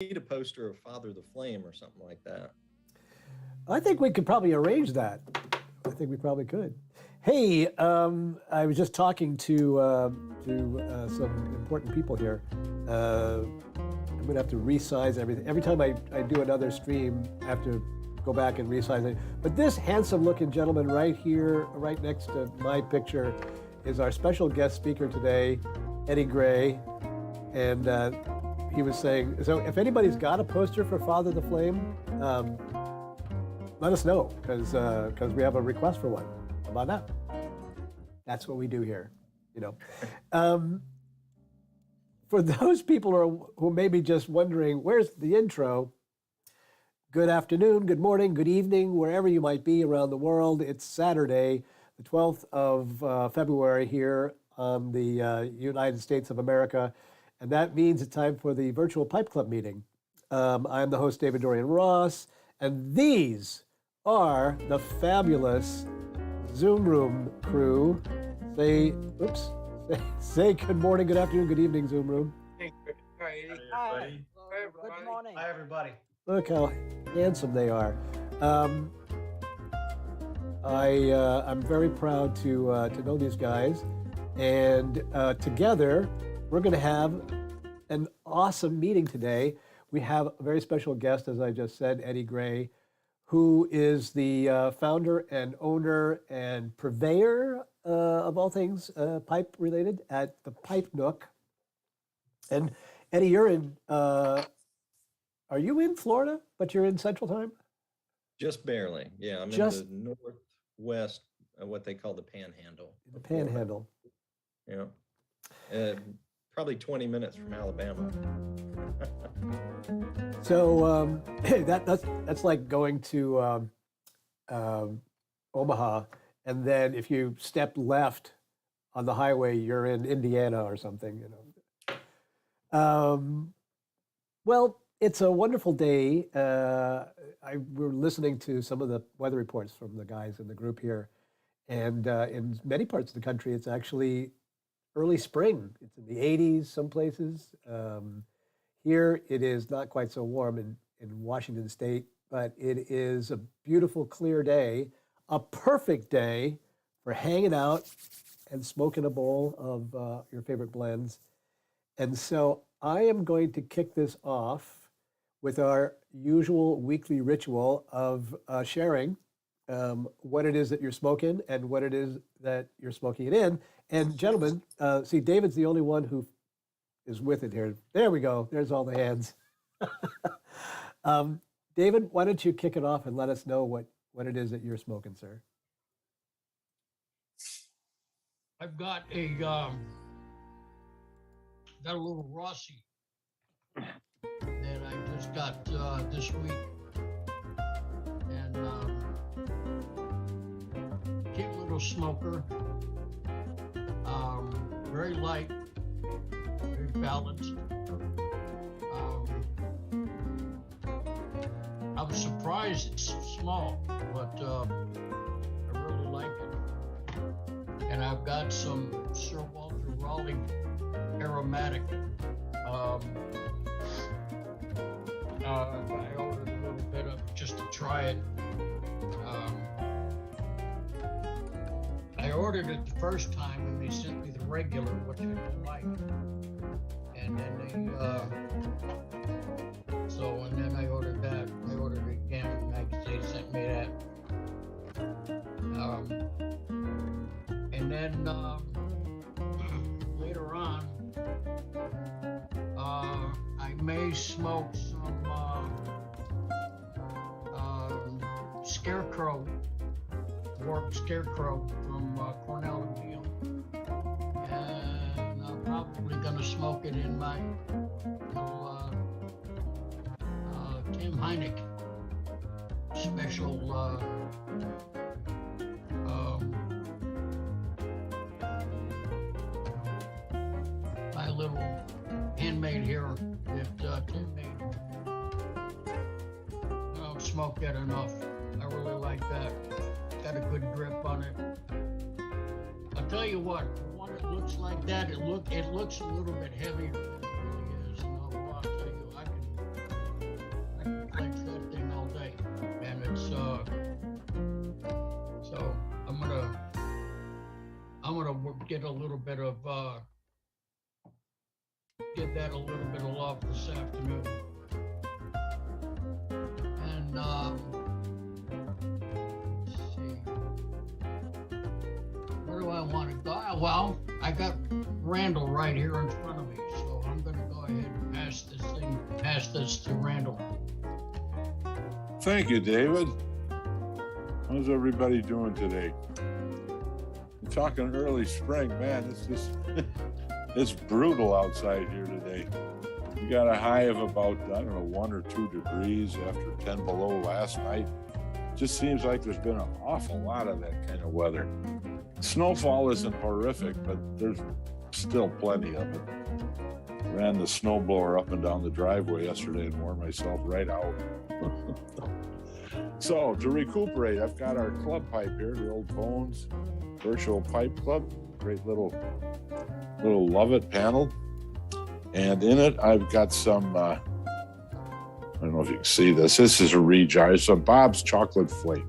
need a poster of Father the Flame or something like that. I think we could probably arrange that. I think we probably could. Hey, I was just talking to some important people here. I'm gonna have to resize everything. Every time I do another stream, I have to go back and resize it. But this handsome-looking gentleman right here, right next to my picture, is our special guest speaker today, Eddie Gray, and he was saying, so if anybody's got a poster for Father the Flame, let us know, because we have a request for one. How about that? That's what we do here, you know. For those people who may be just wondering, where's the intro? Good afternoon, good morning, good evening, wherever you might be around the world. It's Saturday, the 12th of February here on the United States of America, and that means it's time for the virtual Pipe Club meeting. I'm the host, David Dorian Ross, and these are the fabulous Zoom Room crew. Say good morning, good afternoon, good evening, Zoom Room. Hi, everybody. Good morning. Hi, everybody. Look how handsome they are. I'm very proud to know these guys, and together we're going to have an awesome meeting today. We have a very special guest, as I just said, Eddie Gray, who is the founder and owner and purveyor of all things pipe related at the Pipe Nook. And Eddie, you're in. Are you in Florida, but you're in Central Time? Just barely. Yeah, I'm in the northwest, what they call the Panhandle. The Panhandle. Yeah. Probably 20 minutes from Alabama. So that's like going to Omaha, and then if you step left on the highway, you're in Indiana or something, you know. Well, it's a wonderful day. We're listening to some of the weather reports from the guys in the group here, and in many parts of the country, it's actually early spring. It's in the 80s some places. Here, it is not quite so warm in Washington State, but it is a beautiful, clear day, a perfect day for hanging out and smoking a bowl of your favorite blends. And so I am going to kick this off with our usual weekly ritual of sharing what it is that you're smoking and what it is that you're smoking it in. And gentlemen, see, David's the only one who is with it here. There we go. There's all the hands. David, why don't you kick it off and let us know what it is that you're smoking, sir? I've got a little Rossi that I just got this week, and cute little smoker, very light, very balanced. I was surprised it's so small, but I really like it. And I've got some Sir Walter Raleigh aromatic. I ordered a little bit of just to try it. I ordered it the first time and they sent me the regular, which I don't like. And then and then I ordered that. I ordered it again and they sent me that. And then later on, I may smoke some Scarecrow, warped Scarecrow from Cornell and Beale. And I'm probably gonna smoke it in my Tim Heineck special my little handmade here that Tim made. I don't smoke that enough. I really like that. Got a good grip on it. I'll tell you what, when it looks like that, it looks a little bit heavier than it really is. And I'll tell you, a little bit of did that a little bit of love this afternoon. And let's see, where do I want to go? Well, I got Randall right here in front of me, so I'm going to go ahead and pass this to Randall. Thank you, David. How's everybody doing today? I'm talking early spring, man. It's just it's brutal outside here today. We got a high of about, I don't know, 1 or 2 degrees after 10 below last night. Just seems like there's been an awful lot of that kind of weather. Snowfall isn't horrific, but there's still plenty of it. Ran the snowblower up and down the driveway yesterday and wore myself right out. So to recuperate, I've got our club pipe here, the old Bones Virtual Pipe Club. Great little Love It panel. And in it, I've got some, I don't know if you can see this. This is a rejar, some Bob's Chocolate Flake,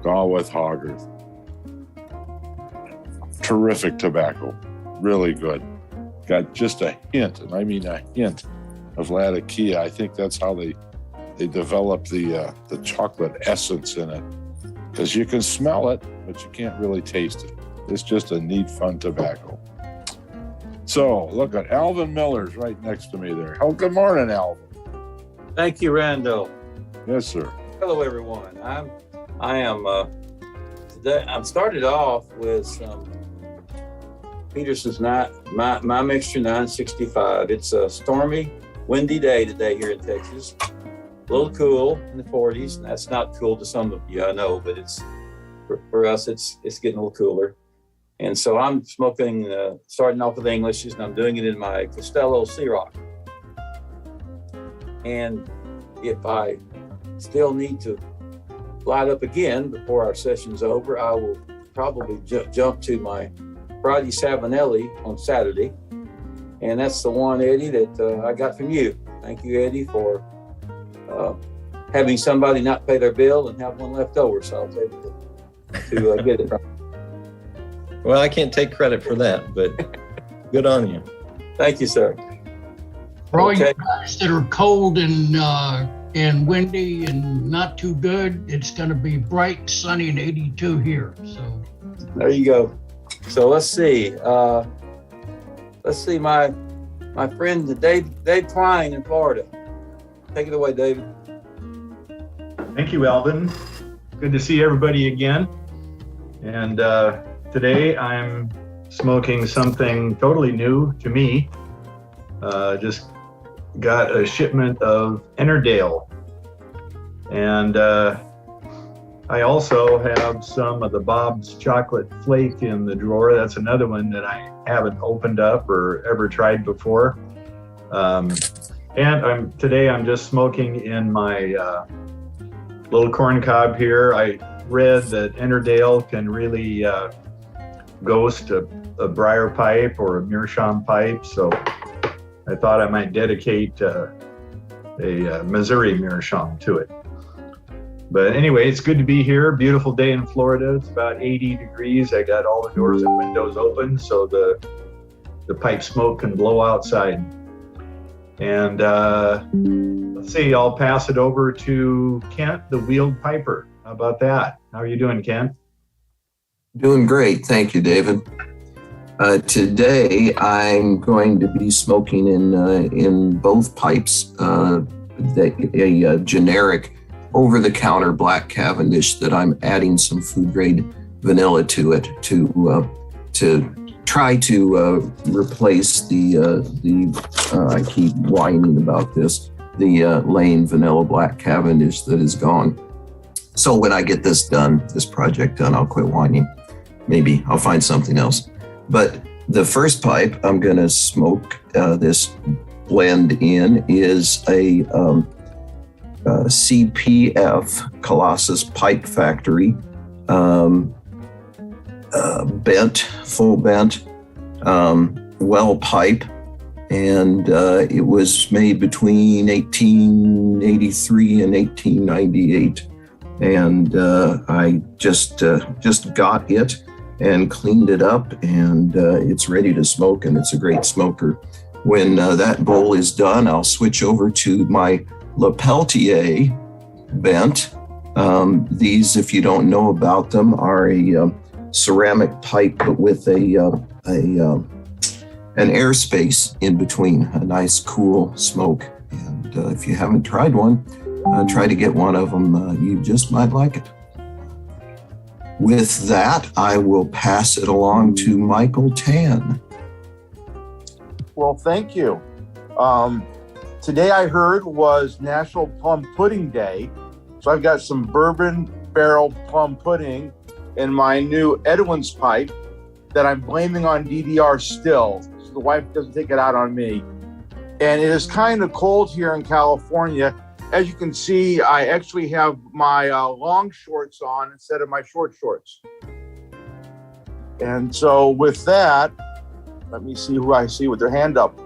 all with Hogarth. Terrific tobacco, really good. Got just a hint, and I mean a hint, of Latakia. I think that's how they develop the chocolate essence in it, because you can smell it, but you can't really taste it. It's just a neat, fun tobacco. So look at Alvin Miller's right next to me there. Oh, good morning, Alvin. Thank you, Randall. Yes, sir. Hello, everyone. I am today. I'm started off with some Peterson's my mixture 965. It's a stormy, windy day today here in Texas. A little cool in the 40s. And that's not cool to some of you, I know, but it's for us. It's getting a little cooler. And so I'm smoking, starting off with Englishes, and I'm doing it in my Costello Ciroc. And if I still need to light up again before our session's over, I will probably jump to my Friday Savinelli on Saturday. And that's the one, Eddie, that I got from you. Thank you, Eddie, for having somebody not pay their bill and have one left over. So I was able to get it. Well, I can't take credit for that, but good on you. Thank you, sir. For all Okay. you guys that are cold and windy and not too good, it's going to be bright, sunny, and 82 here. So There you go. So let's see. My friend Dave Klein in Florida. Take it away, David. Thank you, Alvin. Good to see everybody again. And today I'm smoking something totally new to me. Just got a shipment of Ennerdale. And I also have some of the Bob's Chocolate Flake in the drawer. That's another one that I haven't opened up or ever tried before. And today I'm just smoking in my little corn cob here. I read that Ennerdale can really ghost a briar pipe or a meerschaum pipe. So I thought I might dedicate a Missouri meerschaum to it. But anyway, it's good to be here. Beautiful day in Florida. It's about 80 degrees. I got all the doors and windows open so the pipe smoke can blow outside. And let's see, I'll pass it over to Kent, the wheeled piper. How about that? How are you doing, Kent? Doing great. Thank you, David. Today, I'm going to be smoking in both pipes, a generic over-the-counter black Cavendish that I'm adding some food-grade vanilla to it to try to replace the I keep whining about this, the Lane vanilla black Cavendish that is gone. So when I get this project done, I'll quit whining. Maybe I'll find something else. But the first pipe I'm going to smoke this blend in is a CPF, Colossus Pipe Factory, full bent well pipe. And it was made between 1883 and 1898. And I just got it. and cleaned it up, and it's ready to smoke, and it's a great smoker. When that bowl is done, I'll switch over to my Le Peltier vent. These, if you don't know about them, are a ceramic pipe but with an airspace in between, a nice cool smoke. And if you haven't tried one, try to get one of them. You just might like it. With that, I will pass it along to Michael Tan. Well, thank you. Today I heard was National Plum Pudding Day. So I've got some bourbon barrel plum pudding in my new Edwin's pipe that I'm blaming on DDR still, so the wife doesn't take it out on me. And it is kind of cold here in California. As you can see, I actually have my long shorts on instead of my short shorts. And so with that, let me see who I see with their hand up.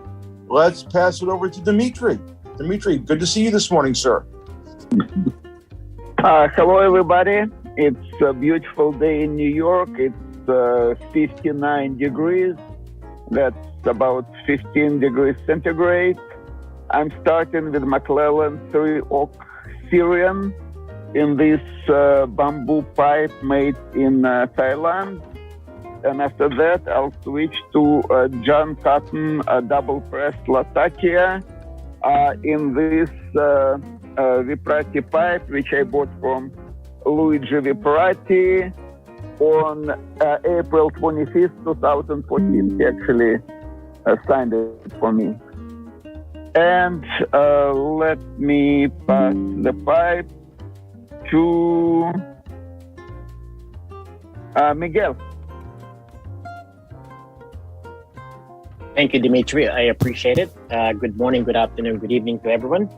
Let's pass it over to Dimitri. Dimitri, good to see you this morning, sir. Hello, everybody. It's a beautiful day in New York. It's 59 degrees. That's about 15 degrees centigrade. I'm starting with McClellan 3 Oak Syrian in this bamboo pipe made in Thailand. And after that, I'll switch to John Cotton double pressed Latakia in this Viprati pipe, which I bought from Luigi Viprati on April 25th, 2014. He actually signed it for me. And let me pass the pipe to Miguel. Thank you, Dimitri. I appreciate it. Good morning, good afternoon, good evening to everyone.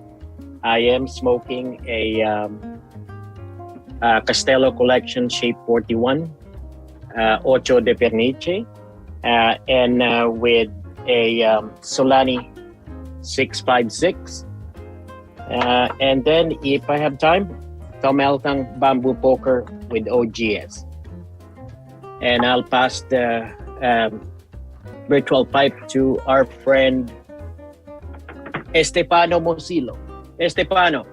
I am smoking a Castello Collection Shape 41, Ocho de Pernice, and with a Solani 656. And then, if I have time, Tomeltang Bamboo Poker with OGS. And I'll pass the virtual pipe to our friend Estefano Mosilo. Estefano.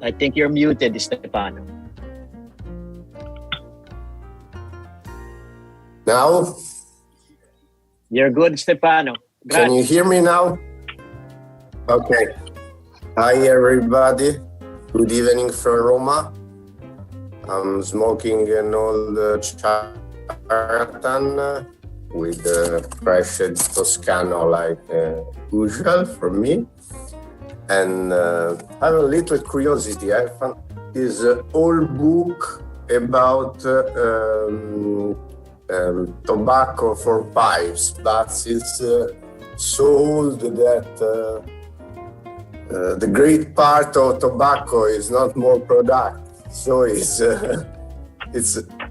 I think you're muted, Estefano. Now? You're good, Stefano. Can you hear me now? Okay. Hi, everybody. Good evening from Roma. I'm smoking an old Charlatan with fresh Toscano like usual for me. And I have a little curiosity. I found this old book about tobacco for pipes, but it's so old that the great part of tobacco is not more productive. So it's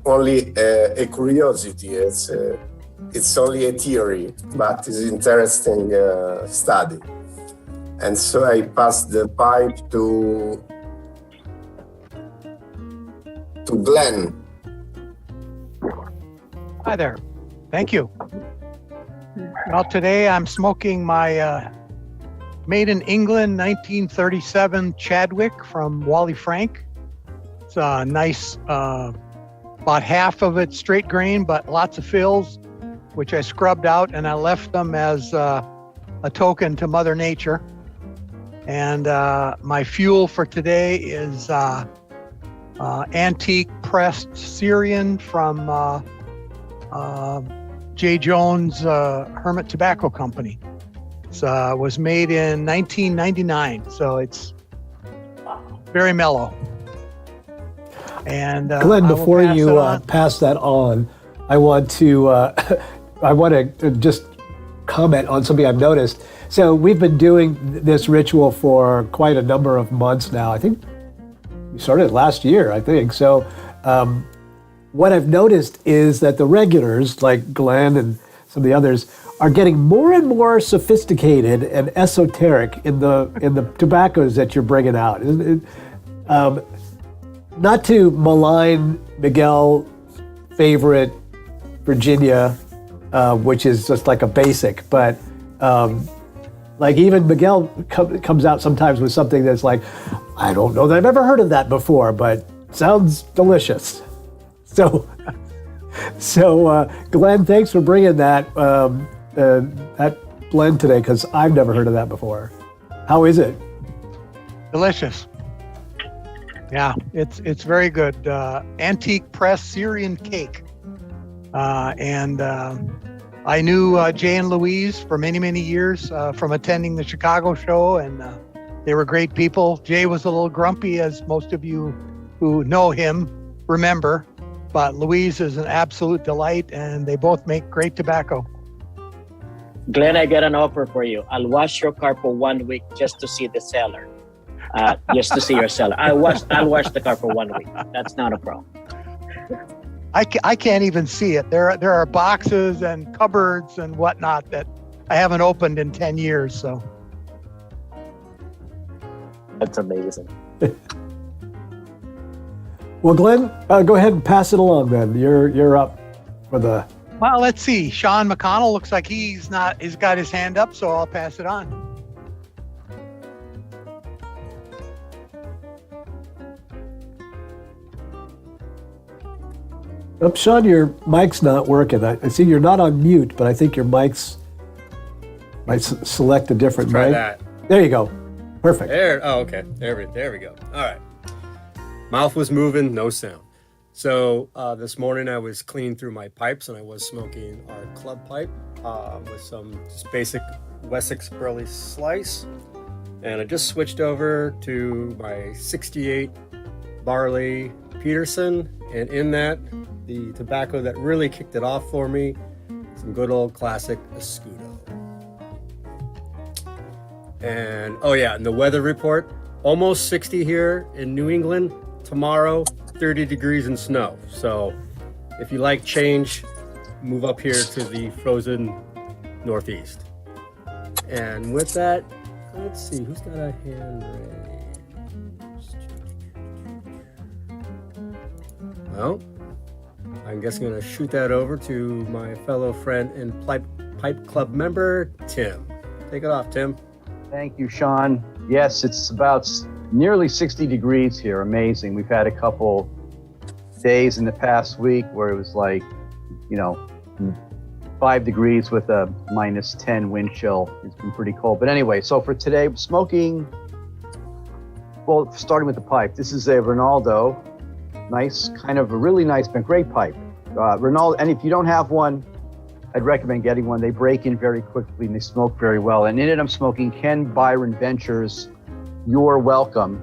only a curiosity. It's only a theory, but it's interesting study. And so I passed the pipe to Glenn. Hi there. Thank you. Well, today I'm smoking my made in England 1937 Chadwick from Wally Frank. It's a nice, about half of it straight grain, but lots of fills, which I scrubbed out and I left them as a token to Mother Nature. And my fuel for today is antique pressed Syrian from J. Jones Hermit Tobacco Company. It was made in 1999, so it's very mellow. And Glenn, before you pass that on, I want to just comment on something I've noticed. So we've been doing this ritual for quite a number of months now. I think we started last year, I think. So what I've noticed is that the regulars like Glenn and some of the others, are getting more and more sophisticated and esoteric in the tobaccos that you're bringing out. Not to malign Miguel's favorite Virginia, which is just like a basic, but like even Miguel comes out sometimes with something that's like, I don't know that I've ever heard of that before, but sounds delicious. So Glenn, thanks for bringing that blend today, because I've never heard of that before. How is it? Delicious. Yeah, it's very good. Antique press Syrian cake. And I knew Jay and Louise for many, many years from attending the Chicago show, and they were great people. Jay was a little grumpy, as most of you who know him remember, but Louise is an absolute delight, and they both make great tobacco. Glenn, I got an offer for you. I'll wash your car for 1 week just to see the cellar. Just to see your cellar. I'll wash the car for 1 week. That's not a problem. I can't even see it. There are boxes and cupboards and whatnot that I haven't opened in 10 years. So that's amazing. Well, Glenn, go ahead and pass it along then. You're up for the. Well, let's see. Sean McConnell looks like he's got his hand up, so I'll pass it on. Sean, your mic's not working. I see you're not on mute, but I think your might select a different Try mic. that. There you go. Perfect. Okay. There we go. All right. Mouth was moving, no sound. So this morning I was cleaning through my pipes, and I was smoking our club pipe with some just basic Wessex Burley Slice. And I just switched over to my 68 Barley Peterson, and in that, the tobacco that really kicked it off for me, some good old classic Escudo. And and the weather report, almost 60 here in New England. Tomorrow, 30 degrees and snow. So if you like change, move up here to the frozen Northeast. And with that, let's see, who's got a hand raised? Well, I guess I'm going to shoot that over to my fellow friend and Pipe Club member, Tim. Take it off, Tim. Thank you, Sean. Yes, it's about nearly 60 degrees here. Amazing. We've had a couple days in the past week where it was like, 5 degrees with a minus 10 wind chill. It's been pretty cold. But anyway, so for today, smoking, well, starting with the pipe. This is a Ronaldo. Nice, kind of a really nice, but great pipe. Ronaldo, and if you don't have one, I'd recommend getting one. They break in very quickly and they smoke very well. And in it, I'm smoking Ken Byron Ventures You're Welcome,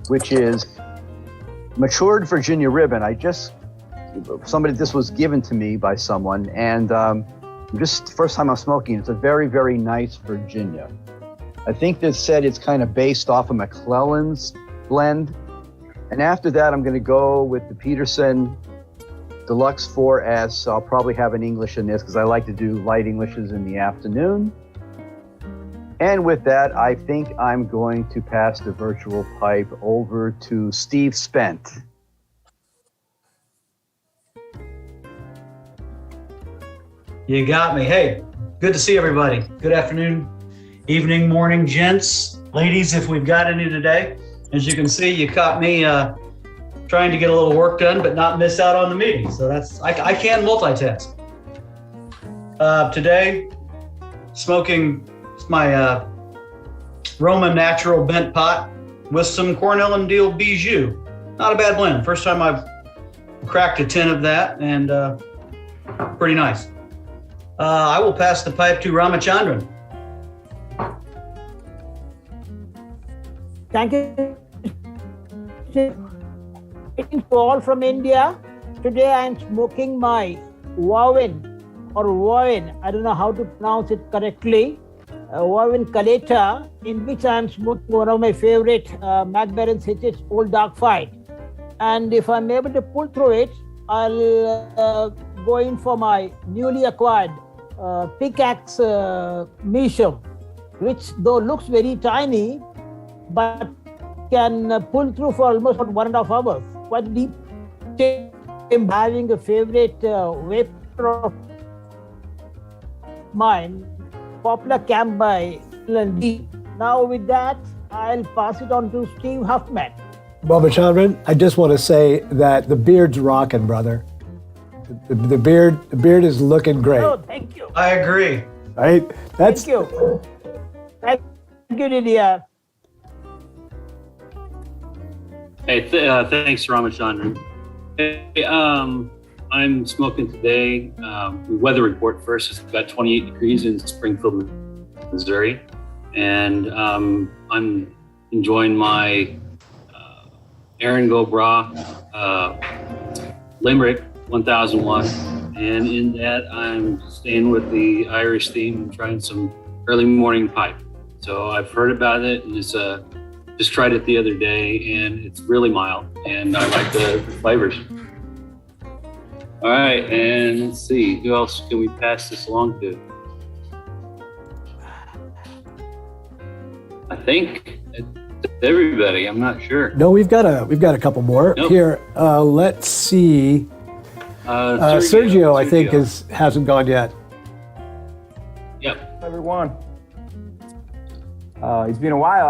which is matured Virginia ribbon. This was given to me by someone, and just first time I'm smoking. It's a very, very nice Virginia. I think this said it's kind of based off of McClellan's blend. And after that, I'm going to go with the Peterson Deluxe 4S. I'll probably have an English in this because I like to do light Englishes in the afternoon. And with that, I think I'm going to pass the virtual pipe over to Steve Spent. You got me. Hey, good to see everybody. Good afternoon, evening, morning, gents, ladies, if we've got any today. As you can see, you caught me trying to get a little work done, but not miss out on the meeting. So I can multitask. Today, smoking my Roma Natural Bent Pot with some Cornell and Deal Bijou. Not a bad blend. First time I've cracked a tin of that, and pretty nice. I will pass the pipe to Ramachandran. Thank you. All from India. Today I am smoking my Wawin or Wawin. I don't know how to pronounce it correctly. Wawin Kaleta, in which I am smoking one of my favorite McBaron's Hitch's Old Dark Fight. And if I'm able to pull through it, I'll go in for my newly acquired pickaxe medium, which though looks very tiny, but can pull through for almost 1.5 hours. Quite deep. I'm having a favorite vapor of mine, Poplar Camp by L&D. Now with that, I'll pass it on to Steve Huffman. Baba Chandran, I just want to say that the beard's rocking, brother. The beard is looking great. Oh, thank you. I agree. Right? That's Thank you. Thank you, Didier. Hey, thanks, Ramachandran. Hey, I'm smoking today. Weather report first. It's about 28 degrees in Springfield, Missouri, and I'm enjoying my Aaron Go Bra Limerick 1001, and in that I'm staying with the Irish theme and trying some early morning pipe. So I've heard about it, and it's just tried it the other day, and it's really mild, and I like the flavors. All right, and let's see, who else can we pass this along to? I think it's everybody. I'm not sure. no. We've got a couple more Nope. here. Let's see. Sergio, I think, hasn't gone yet. Yep. Everyone. It's been a while.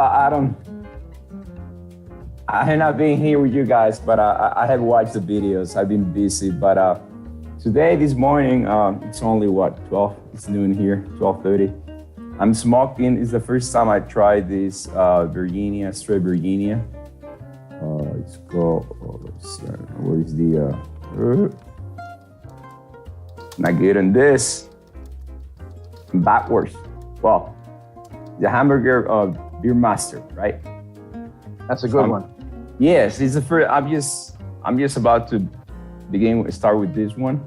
I have not been here with you guys, but I have watched the videos. I've been busy, but today, this morning, it's only 12? It's noon here, 12:30. I'm smoking. It's the first time I tried this Virginia, straight Virginia. It's called, let's see, where is the, not good on this. Backwards. Well, the hamburger beer master, right? That's a good one. Yes, it's the first. I'm just about to start with this one,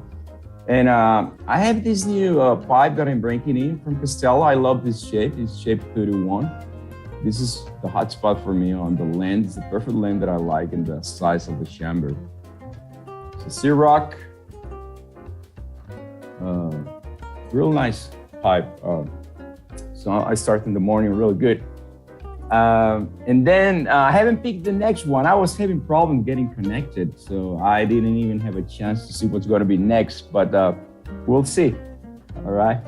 and I have this new pipe that I'm breaking in from Castello. I love this shape. It's shape 31. This is the hot spot for me on the length. It's the perfect length that I like and the size of the chamber. It's a Ciroc. Real nice pipe. So I start in the morning really good. And then I haven't picked the next one. I was having problems getting connected, so I didn't even have a chance to see what's going to be next, but we'll see. All right.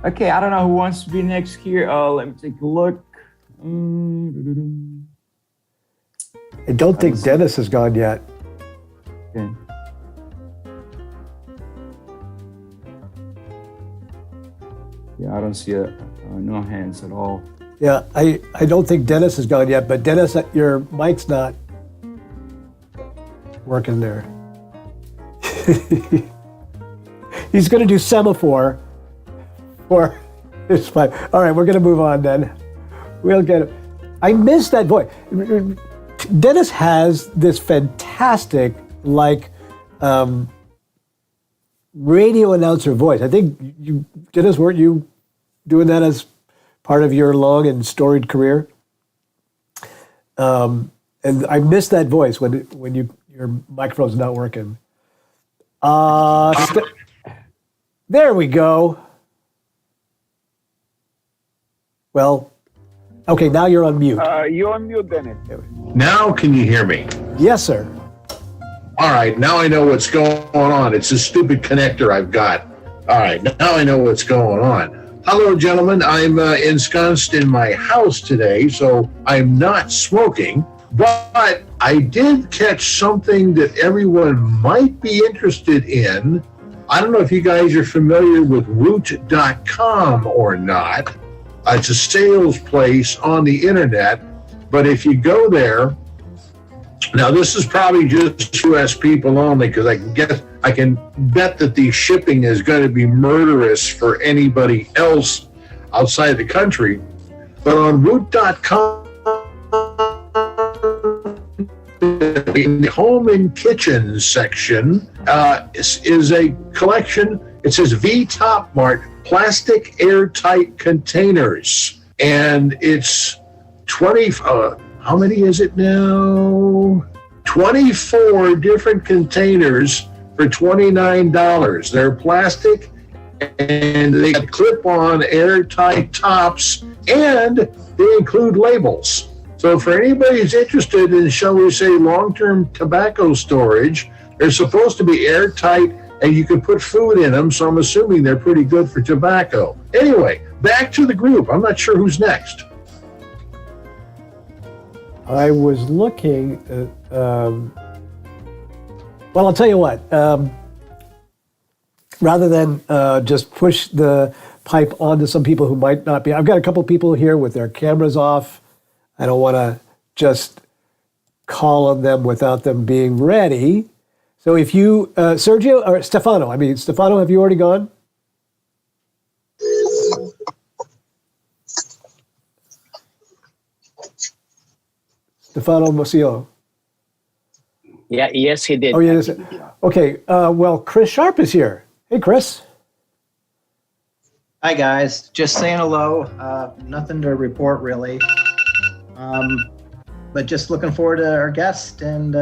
Okay, I don't know who wants to be next here. Let me take a look. I don't think Dennis has gone yet. Okay. Yeah, I don't see no hands at all. Yeah, I don't think Dennis has gone yet, but Dennis, your mic's not working there. He's going to do semaphore for his pipe. All right, we're going to move on then. We'll get it. I miss that voice. Dennis has this fantastic, radio announcer voice. I think you, Dennis, weren't you doing that as part of your long and storied career? And I miss that voice when your microphone's not working. There we go. Well, okay, now you're on mute. You're on mute, Dennis. Now can you hear me? Yes, sir. All right, now I know what's going on. It's a stupid connector I've got. All right, now I know what's going on. Hello, gentlemen. I'm ensconced in my house today, so I'm not smoking, but I did catch something that everyone might be interested in. I don't know if you guys are familiar with Root.com or not. It's a sales place on the internet, but if you go there, now this is probably just U.S. people only, because I can bet that the shipping is going to be murderous for anybody else outside the country. But on Root.com, in the home and kitchen section is a collection. It says V-Top Mart plastic airtight containers, and it's 20. How many is it now? 24 different containers for $29. They're plastic and they got clip-on airtight tops, and they include labels. So for anybody who's interested in, shall we say, long-term tobacco storage, they're supposed to be airtight and you can put food in them, so I'm assuming they're pretty good for tobacco. Anyway, back to the group. I'm not sure who's next. I was looking at, well, I'll tell you what, rather than just push the pipe onto some people who might not be, I've got a couple people here with their cameras off. I don't want to just call on them without them being ready. So if you, Sergio, or Stefano, have you already gone? Stefano Mosio. Yeah, yes, he did. Oh, yes. Okay, well, Chris Sharp is here. Hey, Chris. Hi, guys. Just saying hello. Nothing to report, really. But just looking forward to our guest and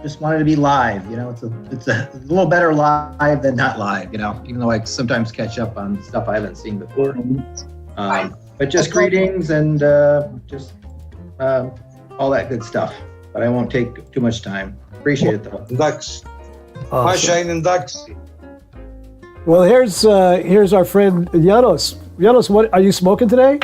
just wanted to be live. You know, it's a little better live than not live, you know, even though I sometimes catch up on stuff I haven't seen before. But just greetings and just all that good stuff. But I won't take too much time. Appreciate it, though. Ducks. Awesome. Hi, Shane and Ducks. Well, here's our friend Janos. Janos, what are you smoking today?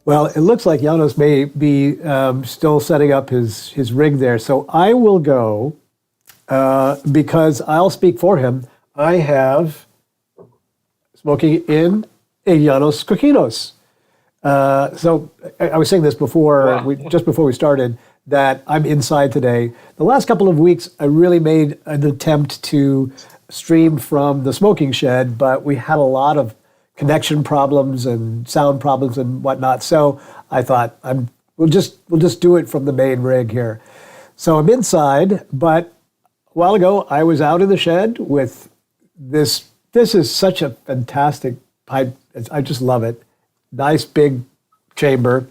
Well, it looks like Janos may be still setting up his rig there. So I will go because I'll speak for him. I have smoking in a Janos Coquinos. So I was saying this before, just before we started, that I'm inside today. The last couple of weeks, I really made an attempt to stream from the smoking shed, but we had a lot of connection problems and sound problems and whatnot. So I thought we'll just do it from the main rig here. So I'm inside, but a while ago I was out in the shed with this. This is such a fantastic pipe. I just love it. Nice big chamber,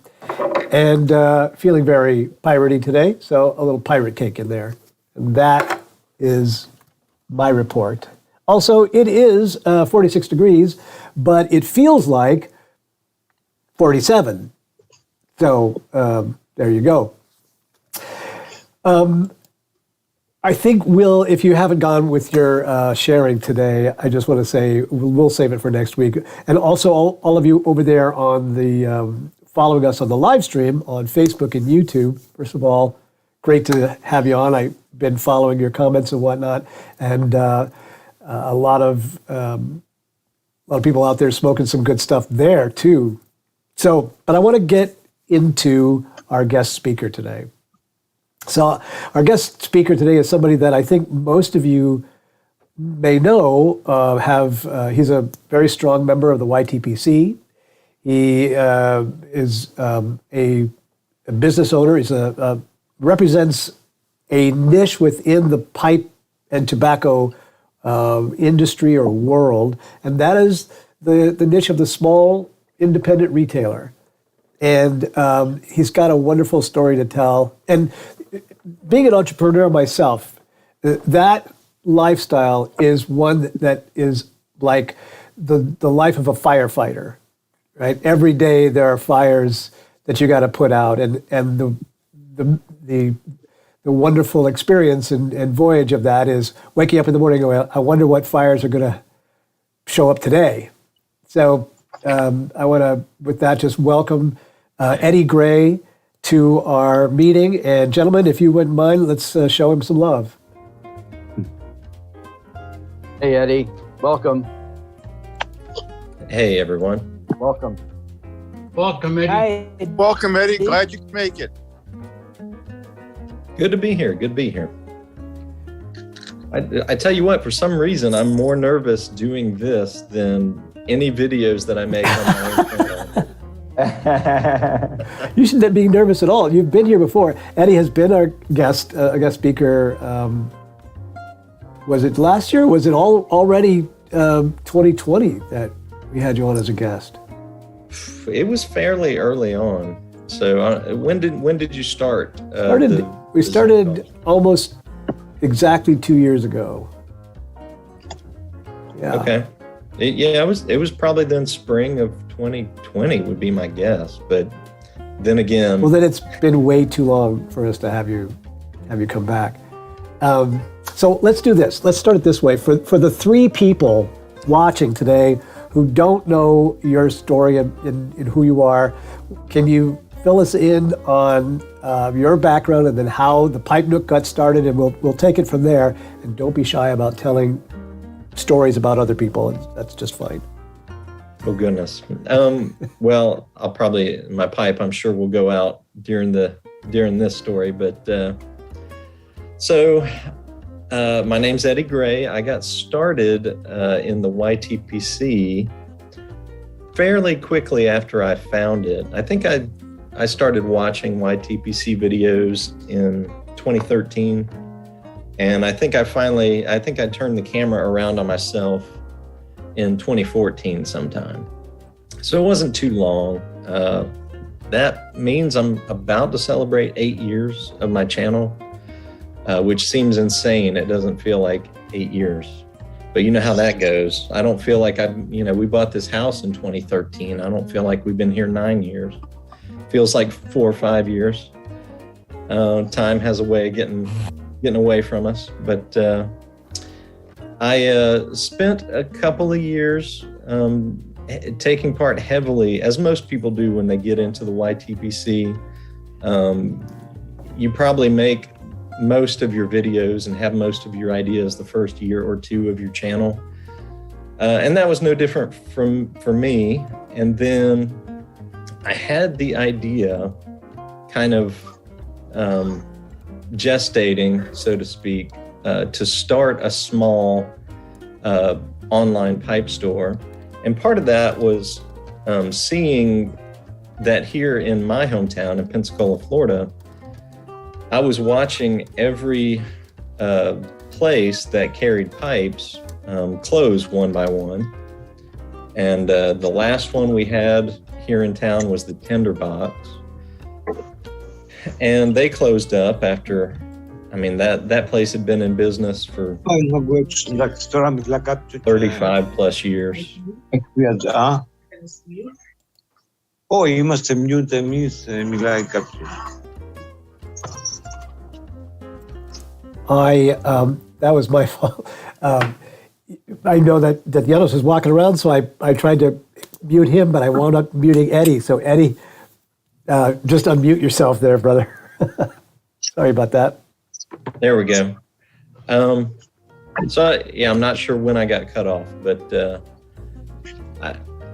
and feeling very piratey today. So a little pirate cake in there. And that is my report. Also, it is 46 degrees, but it feels like 47. So there you go. I think if you haven't gone with your sharing today, I just want to say we'll save it for next week. And also all of you over there on the following us on the live stream on Facebook and YouTube. First of all, great to have you on. I've been following your comments and whatnot, and a lot of people out there smoking some good stuff there too. So, but I want to get into our guest speaker today. So our guest speaker today is somebody that I think most of you may know. He's a very strong member of the YTPC. He is a business owner. He represents a niche within the pipe and tobacco industry or world, and that is the niche of the small independent retailer. And he's got a wonderful story to tell. And being an entrepreneur myself, that lifestyle is one that is like the life of a firefighter, right? Every day there are fires that you got to put out, and the wonderful experience and voyage of that is waking up in the morning and going, I wonder what fires are going to show up today. So I want to, with that, just welcome Eddie Gray to our meeting. And gentlemen, if you wouldn't mind, let's show him some love. Hey, Eddie. Welcome. Hey, everyone. Welcome. Welcome, Eddie. Hi. Welcome, Eddie. Glad you could make it. Good to be here. Good to be here. I tell you what, for some reason, I'm more nervous doing this than any videos that I make on my own channel. You shouldn't be nervous at all. You've been here before. Eddie has been our guest speaker. Was it last year? Was it already 2020 that we had you on as a guest? It was fairly early on. So when did you start? We started almost exactly 2 years ago. Yeah. Okay. It was probably then spring of 2020 would be my guess, but then again. Well, then it's been way too long for us to have you come back. So let's do this. Let's start it this way. For the 3 people watching today who don't know your story and who you are, can you fill us in on your background and then how the Pipe Nook got started, and we'll take it from there. And don't be shy about telling stories about other people. That's just fine. Oh goodness. Well, my pipe, I'm sure, will go out during this story. But my name's Eddie Gray. I got started in the YTPC fairly quickly after I found it. I think I started watching YTPC videos in 2013, and I think I turned the camera around on myself in 2014 sometime. So it wasn't too long. That means I'm about to celebrate 8 years of my channel, which seems insane. It doesn't feel like 8 years, but you know how that goes. I don't feel like we bought this house in 2013. I don't feel like we've been here 9 years. Feels like 4 or 5 years. Time has a way of getting away from us, but I spent a couple of years taking part heavily, as most people do when they get into the YTPC. You probably make most of your videos and have most of your ideas the first year or 2 of your channel. And that was no different for me. And then I had the idea kind of gestating, so to speak, to start a small online pipe store. And part of that was seeing that here in my hometown in Pensacola, Florida, I was watching every place that carried pipes close one by one. And the last one we had here in town was the Tinderbox. And they closed up after, that place had been in business for 35 plus years. Oh, you must have mute the music. That was my fault. I know that Janos was walking around, so I tried to mute him, but I wound up muting Eddie. So Eddie, just unmute yourself there, brother. Sorry about that. There we go. I'm not sure when I got cut off, but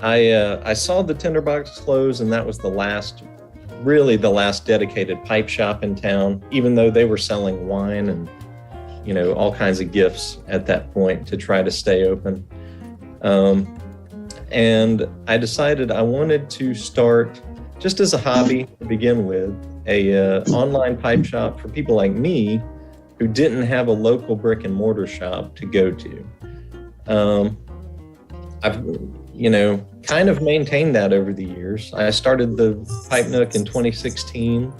I saw the Tinderbox close, and that was the last dedicated pipe shop in town, even though they were selling wine and all kinds of gifts at that point to try to stay open. And I decided I wanted to start, just as a hobby to begin with, a online pipe shop for people like me who didn't have a local brick and mortar shop to go to. I've kind of maintained that over the years. I started the Pipe Nook in 2016.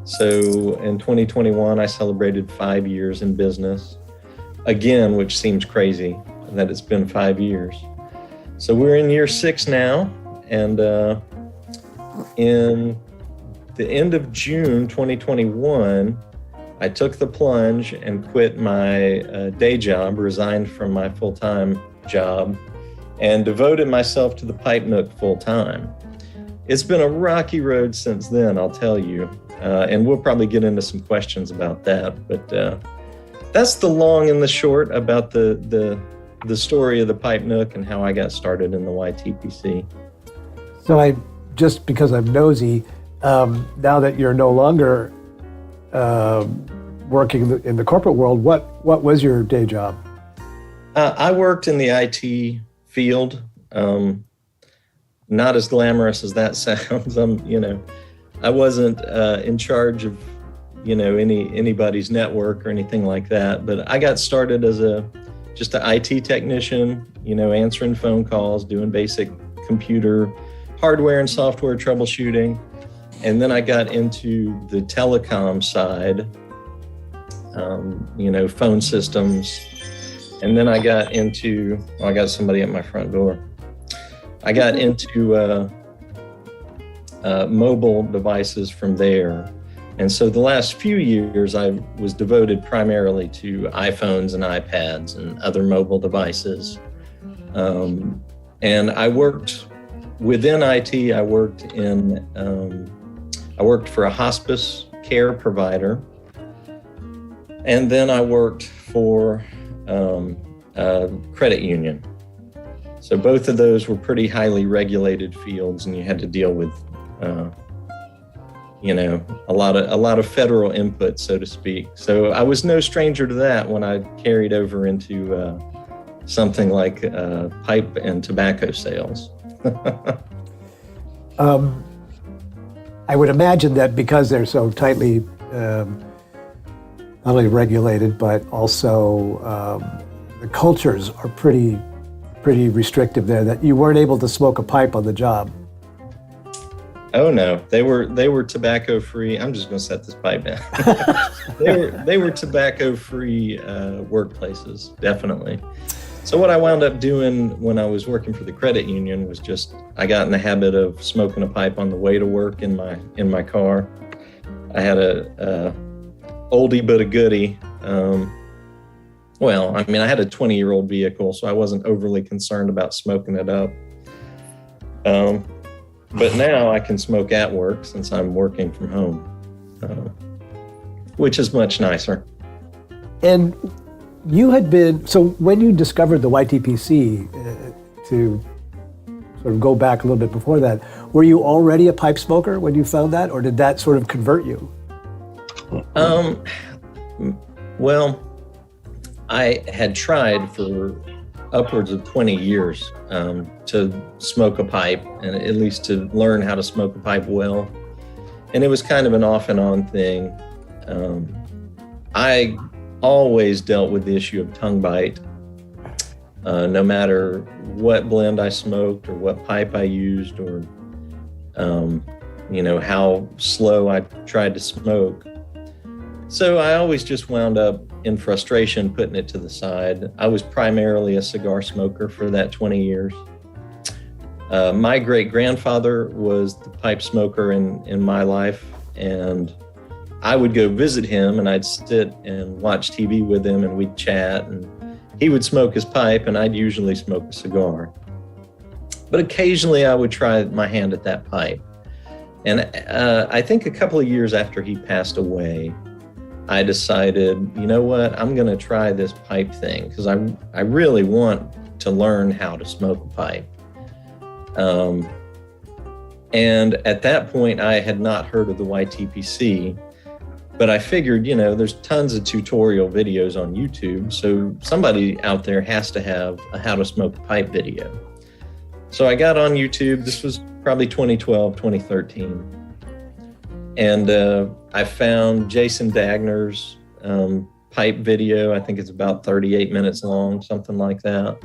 So in 2021, I celebrated 5 years in business. Again, which seems crazy that it's been 5 years. So we're in year 6 now. And in the end of June 2021, I took the plunge and quit my day job, resigned from my full-time job, and devoted myself to the Pipe Nook full-time. It's been a rocky road since then, I'll tell you. And we'll probably get into some questions about that. But that's the long and the short about the story of the Pipe Nook and how I got started in the YTPC. So just because I'm nosy, now that you're no longer working in the corporate world, what was your day job? I worked in the IT field. Not as glamorous as that sounds. I wasn't in charge of, anybody's network or anything like that. But I got started as just an IT technician, answering phone calls, doing basic computer hardware and software troubleshooting. And then I got into the telecom side, phone systems. And then I got into, I got somebody at my front door. I got into mobile devices from there. And so the last few years, I was devoted primarily to iPhones and iPads and other mobile devices. And I worked within IT. I worked for a hospice care provider. And then I worked for a credit union. So both of those were pretty highly regulated fields, and you had to deal with, a lot of federal input, so to speak. So I was no stranger to that when I carried over into something like pipe and tobacco sales. I would imagine that because they're so tightly not only regulated, but also the cultures are pretty restrictive there, that you weren't able to smoke a pipe on the job. Oh no, they were tobacco free. I'm just going to set this pipe down. they were tobacco free workplaces, definitely. So what I wound up doing when I was working for the credit union was just, I got in the habit of smoking a pipe on the way to work in my car. I had a oldie but a goodie. I had a 20-year-old vehicle, so I wasn't overly concerned about smoking it up. But now I can smoke at work since I'm working from home, which is much nicer. And you had been, so when you discovered the YTPC, to sort of go back a little bit before that, were you already a pipe smoker when you found that, or did that sort of convert you? Well, I had tried for upwards of 20 years to smoke a pipe, and at least to learn how to smoke a pipe well. And it was kind of an off and on thing. I always dealt with the issue of tongue bite, no matter what blend I smoked or what pipe I used, or how slow I tried to smoke. So I always just wound up in frustration putting it to the side. I was primarily a cigar smoker for that 20 years. My great-grandfather was the pipe smoker in my life, and I would go visit him, and I'd sit and watch TV with him, and we'd chat, and he would smoke his pipe, and I'd usually smoke a cigar. But occasionally I would try my hand at that pipe. And I think a couple of years after he passed away, I decided, you know what, I'm going to try this pipe thing, because I really want to learn how to smoke a pipe. And at that point, I had not heard of the YTPC, but I figured, there's tons of tutorial videos on YouTube, so somebody out there has to have a how to smoke a pipe video. So I got on YouTube. This was probably 2012, 2013. And I found Jason Dagner's pipe video. I think it's about 38 minutes long, something like that.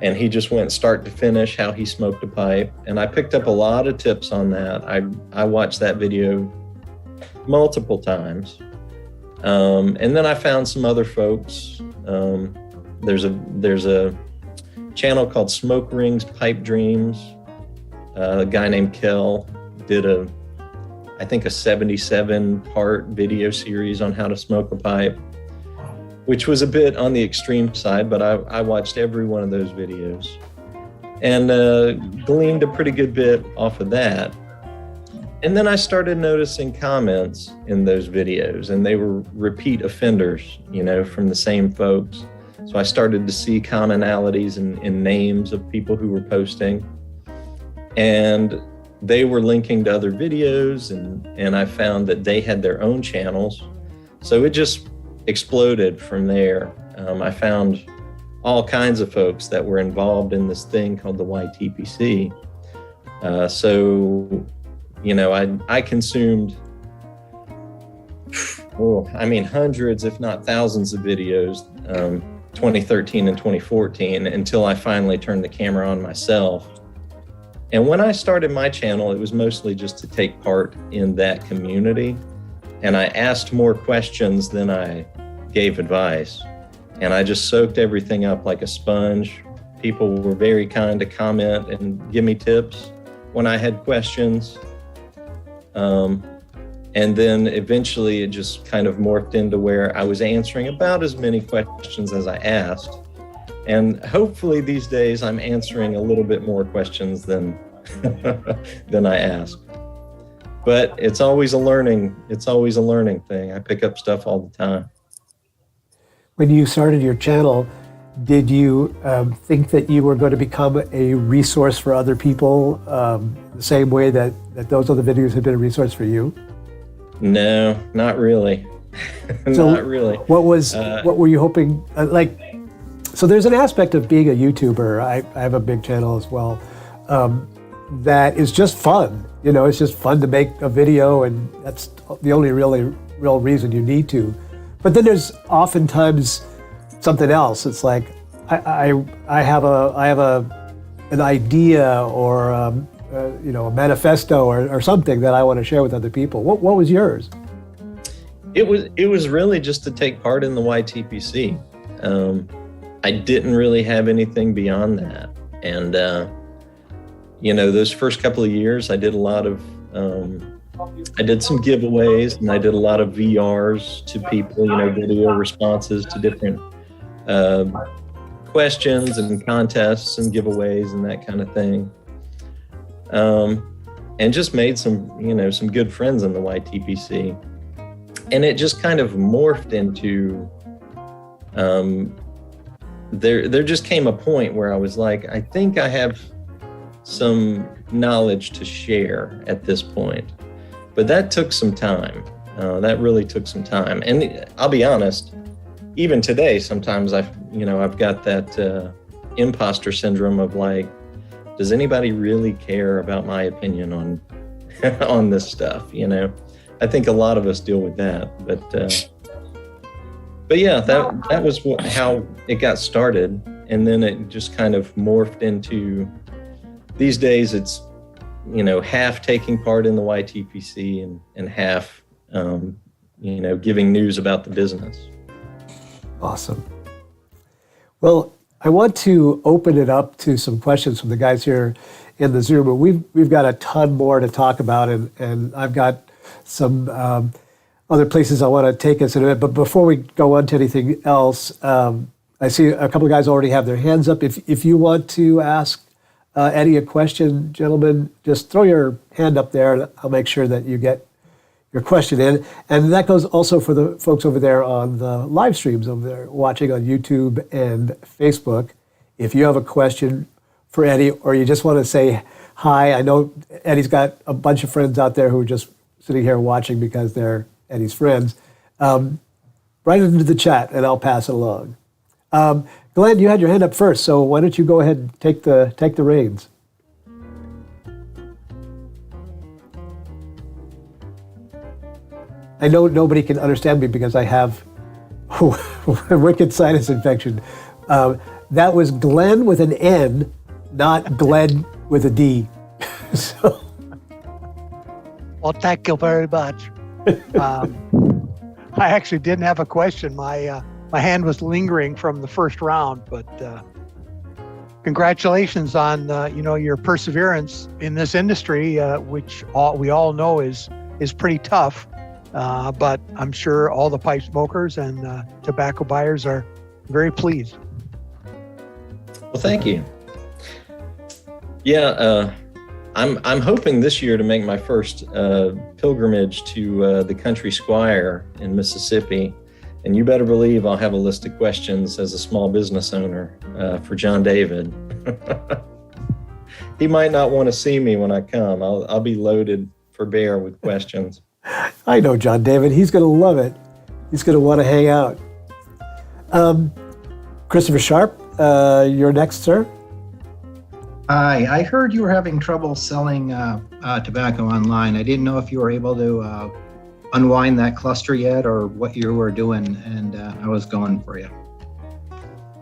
And he just went start to finish how he smoked a pipe. And I picked up a lot of tips on that. I watched that video multiple times. And then I found some other folks. There's a channel called Smoke Rings Pipe Dreams. A guy named Kel did I think a 77-part video series on how to smoke a pipe, which was a bit on the extreme side, but I watched every one of those videos and gleaned a pretty good bit off of that. And then I started noticing comments in those videos, and they were repeat offenders, from the same folks. So I started to see commonalities in names of people who were posting, and they were linking to other videos, and I found that they had their own channels. So it just exploded from there. I found all kinds of folks that were involved in this thing called the YTPC. I consumed, hundreds, if not thousands of videos, 2013 and 2014, until I finally turned the camera on myself And when I started my channel, it was mostly just to take part in that community. And I asked more questions than I gave advice. And I just soaked everything up like a sponge. People were very kind to comment and give me tips when I had questions. And then eventually it just kind of morphed into where I was answering about as many questions as I asked. And hopefully these days I'm answering a little bit more questions than I ask. But it's always a learning thing. I pick up stuff all the time. When you started your channel, did you think that you were going to become a resource for other people the same way that those other videos had been a resource for you? No, not really. So not really. What were you hoping? So there's an aspect of being a YouTuber. I have a big channel as well. That is just fun. You know, it's just fun to make a video, and that's the only real reason you need to. But then there's oftentimes something else. It's like I have an idea or a manifesto or something that I want to share with other people. What was yours? It was really just to take part in the YTPC. I didn't really have anything beyond that, and those first couple of years, I did a lot of. I did some giveaways, and I did a lot of VRs to people, video responses to different questions and contests and giveaways and that kind of thing. And just made some good friends in the YTPC. And it just kind of morphed into, there just came a point where I was like, I think I have some knowledge to share at this point. But that took some time. That really took some time. And I'll be honest, even today, sometimes I've got that imposter syndrome of like, does anybody really care about my opinion on on this stuff? I think a lot of us deal with that. But yeah, that was how it got started. And then it just kind of morphed into, these days it's, half taking part in the YTPC and half, giving news about the business. Awesome. Well, I want to open it up to some questions from the guys here in the Zoom. But we've got a ton more to talk about, and I've got some other places I want to take us in a bit. But before we go on to anything else, I see a couple of guys already have their hands up. If you want to ask Eddie a question, gentlemen, just throw your hand up there, and I'll make sure that you get your question in. And that goes also for the folks over there on the live streams over there watching on YouTube and Facebook. If you have a question for Eddie, or you just want to say hi, I know Eddie's got a bunch of friends out there who are just sitting here watching because they're Eddie's friends. Write it into the chat and I'll pass it along. Glenn, you had your hand up first, so why don't you go ahead and take the reins? I know nobody can understand me because I have a wicked sinus infection. That was Glenn with an N, not Glenn with a D. So. Well, thank you very much. I actually didn't have a question. My hand was lingering from the first round, but congratulations on your perseverance in this industry, which we all know is pretty tough. But I'm sure all the pipe smokers and tobacco buyers are very pleased. Well, thank you. Yeah, I'm hoping this year to make my first pilgrimage to the Country Squire in Mississippi. And you better believe I'll have a list of questions as a small business owner for John David. He might not want to see me when I come. I'll be loaded for bear with questions. I know John David. He's going to love it. He's going to want to hang out. Christopher Sharp, you're next, sir. Hi, I heard you were having trouble selling tobacco online. I didn't know if you were able to unwind that cluster yet or what you were doing, and I was going for you.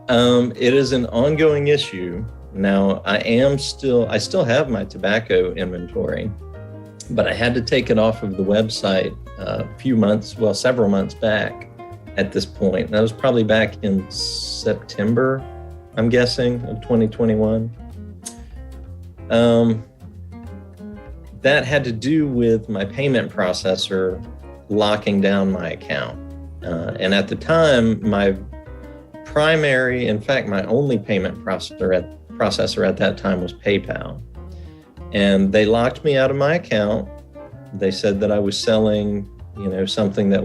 It is an ongoing issue Now I still have my tobacco inventory, but I had to take it off of the website several months back at this point. That was probably back in September, I'm guessing, of 2021. That had to do with my payment processor locking down my account. And at the time, my primary, in fact, my only payment processor at that time was PayPal. And they locked me out of my account. They said that I was selling, something that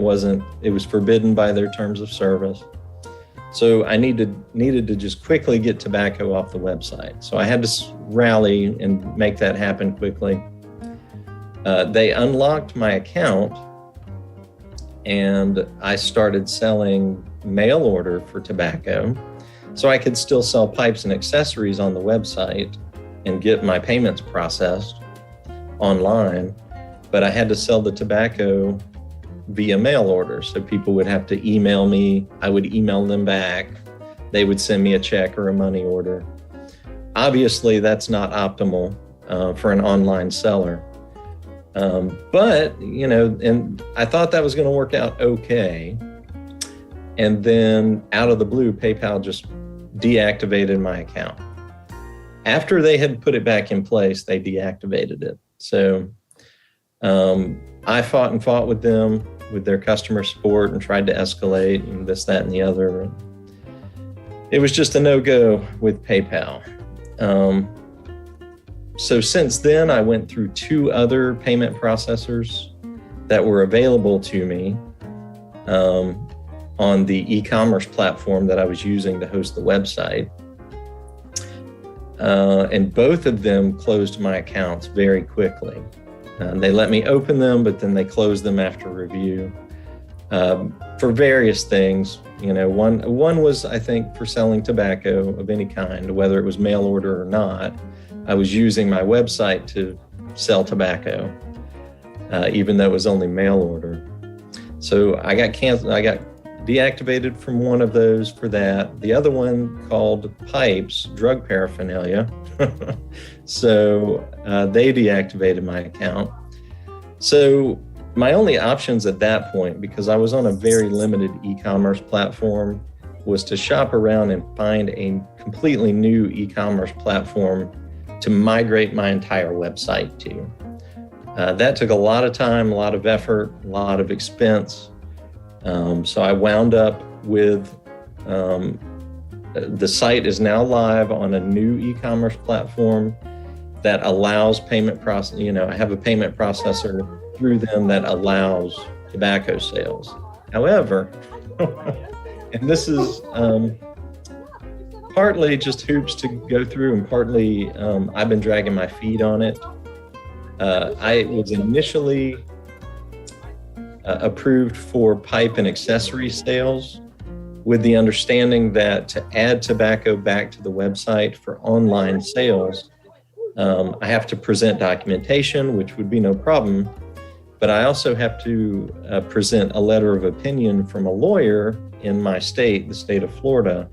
it was forbidden by their terms of service. So I needed to just quickly get tobacco off the website. So I had to rally and make that happen quickly. They unlocked my account, and I started selling mail order for tobacco. So I could still sell pipes and accessories on the website and get my payments processed online, but I had to sell the tobacco via mail order. So people would have to email me, I would email them back, they would send me a check or a money order. Obviously, that's not optimal for an online seller. But, and I thought that was going to work out okay. And then out of the blue, PayPal just deactivated my account. After they had put it back in place, they deactivated it. So I fought with them, with their customer support, and tried to escalate and this, that, and the other. It was just a no-go with PayPal. So since then, I went through 2 other payment processors that were available to me on the e-commerce platform that I was using to host the website. And both of them closed my accounts very quickly. They let me open them, but then they closed them after review for various things. One was, I think, for selling tobacco of any kind, whether it was mail order or not. I was using my website to sell tobacco, even though it was only mail order. So I got deactivated from one of those for that. The other one, called Pipes, drug paraphernalia. So they deactivated my account. So my only options at that point, because I was on a very limited e-commerce platform, was to shop around and find a completely new e-commerce platform to migrate my entire website to. That took a lot of time, a lot of effort, a lot of expense. So I wound up with, the site is now live on a new e-commerce platform that allows payment process. I have a payment processor through them that allows tobacco sales. However, and this is partly just hoops to go through, and partly I've been dragging my feet on it. I was initially approved for pipe and accessory sales with the understanding that to add tobacco back to the website for online sales, I have to present documentation, which would be no problem, but I also have to present a letter of opinion from a lawyer in my state, the state of Florida,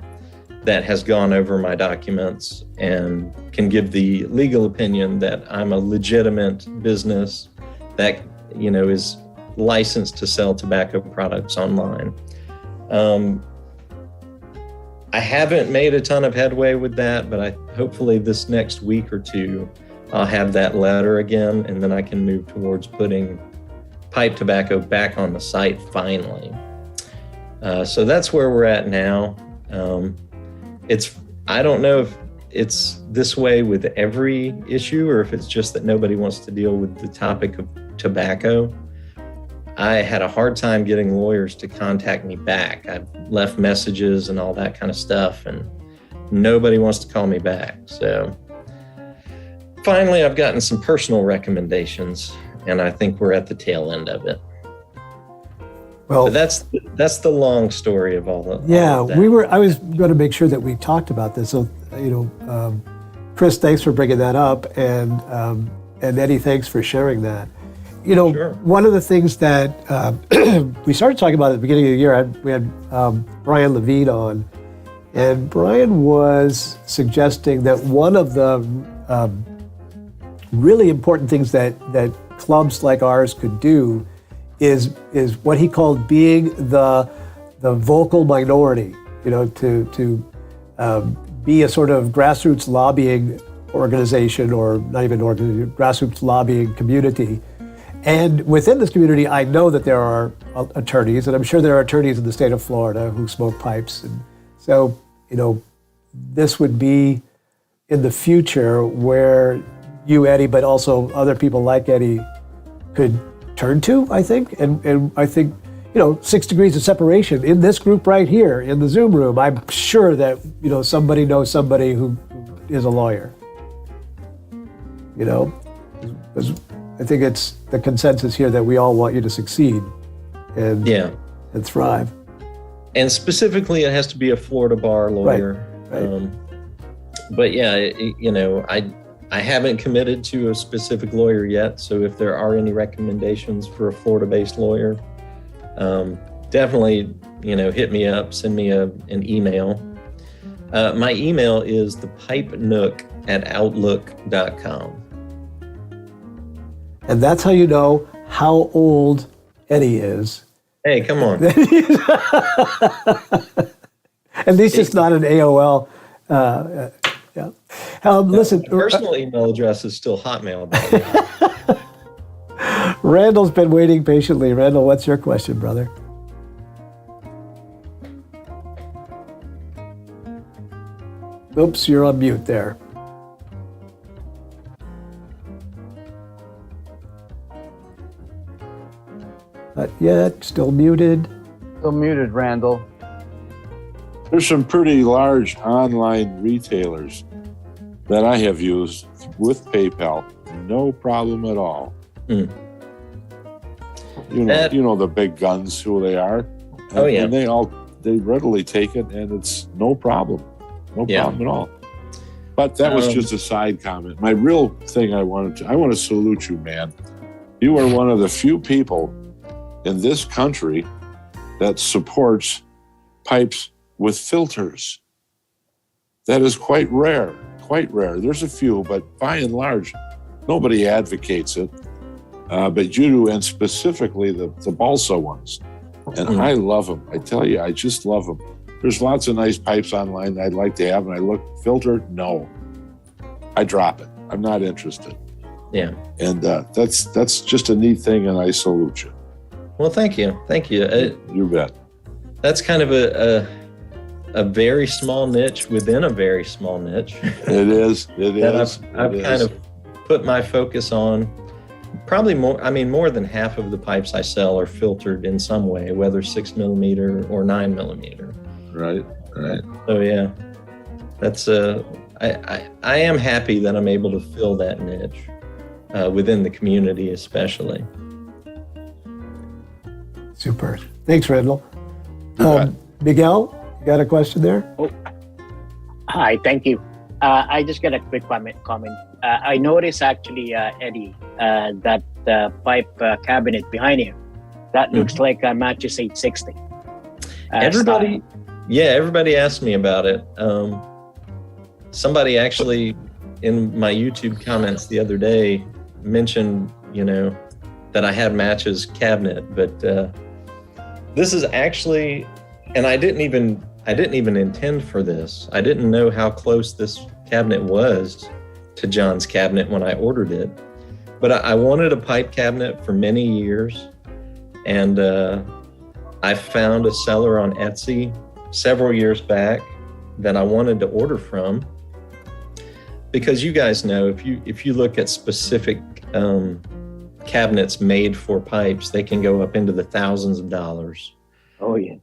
that has gone over my documents and can give the legal opinion that I'm a legitimate business that, is licensed to sell tobacco products online. I haven't made a ton of headway with that, but hopefully this next week or 2, I'll have that letter again, and then I can move towards putting pipe tobacco back on the site finally. So that's where we're at now. I don't know if it's this way with every issue or if it's just that nobody wants to deal with the topic of tobacco. I had a hard time getting lawyers to contact me back. I've left messages and all that kind of stuff, and nobody wants to call me back. So finally, I've gotten some personal recommendations, and I think we're at the tail end of it. Well, but that's the long story of all of that. I was going to make sure that we talked about this. So, Chris, thanks for bringing that up, and Eddie, thanks for sharing that. Sure. One of the things that we started talking about at the beginning of the year, we had Brian Levine on, And Brian was suggesting that one of the really important things that clubs like ours could do is what he called being the vocal minority, to be a sort of grassroots lobbying organization, or not even organization, grassroots lobbying community. And within this community, I know that there are attorneys, and I'm sure there are attorneys in the state of Florida who smoke pipes. And so, this would be in the future where you, Eddie, but also other people like Eddie could turn to, I think. And I think, 6 degrees of separation in this group right here in the Zoom room, I'm sure that, somebody knows somebody who is a lawyer. Because I think it's the consensus here that we all want you to succeed and thrive. And specifically, it has to be a Florida bar lawyer. Right. But yeah, I haven't committed to a specific lawyer yet. So if there are any recommendations for a Florida-based lawyer, definitely, hit me up, send me an email. My email is thepipenook@outlook.com. And that's how you know how old Eddie is. Hey, come on. At least it's not an AOL. Yeah. Listen, my personal email address is still Hotmail. Randall's been waiting patiently. Randall, what's your question, brother? Oops, you're on mute there. Not yet, still muted. Still muted, Randall. There's some pretty large online retailers that I have used with PayPal. No problem at all. Mm. You know the big guns, who they are. And they readily take it, and it's no problem. No problem at all. But that was just a side comment. My real thing I want to salute you, man. You are one of the few people in this country that supports pipes with filters. That is quite rare. There's a few, but by and large, nobody advocates it. But you do, and specifically the balsa ones. And I love them. I tell you, I just love them. There's lots of nice pipes online that I'd like to have, and I look, filtered, no. I drop it. I'm not interested. Yeah. And that's just a neat thing, and I salute you. Well, thank you. You bet. That's kind of a very small niche within a very small niche. It is. I've kind of put my focus on. Probably more than half of the pipes I sell are filtered in some way, whether 6 millimeter or 9 millimeter. Right. So yeah, that's I am happy that I'm able to fill that niche within the community, especially. Super. Thanks, Randall. Miguel, you got a question there? Oh. Hi, thank you. I just got a quick comment. I noticed actually, Eddie, that the pipe cabinet behind you, that looks like a matches 860. Everybody asked me about it. Somebody actually in my YouTube comments the other day mentioned, that I had matches cabinet, but this is actually, and I didn't even intend for this. I didn't know how close this cabinet was to John's cabinet when I ordered it, but I wanted a pipe cabinet for many years, and I found a seller on Etsy several years back that I wanted to order from, because you guys know if you look at specific cabinets made for pipes, they can go up into the thousands of dollars. Oh yeah.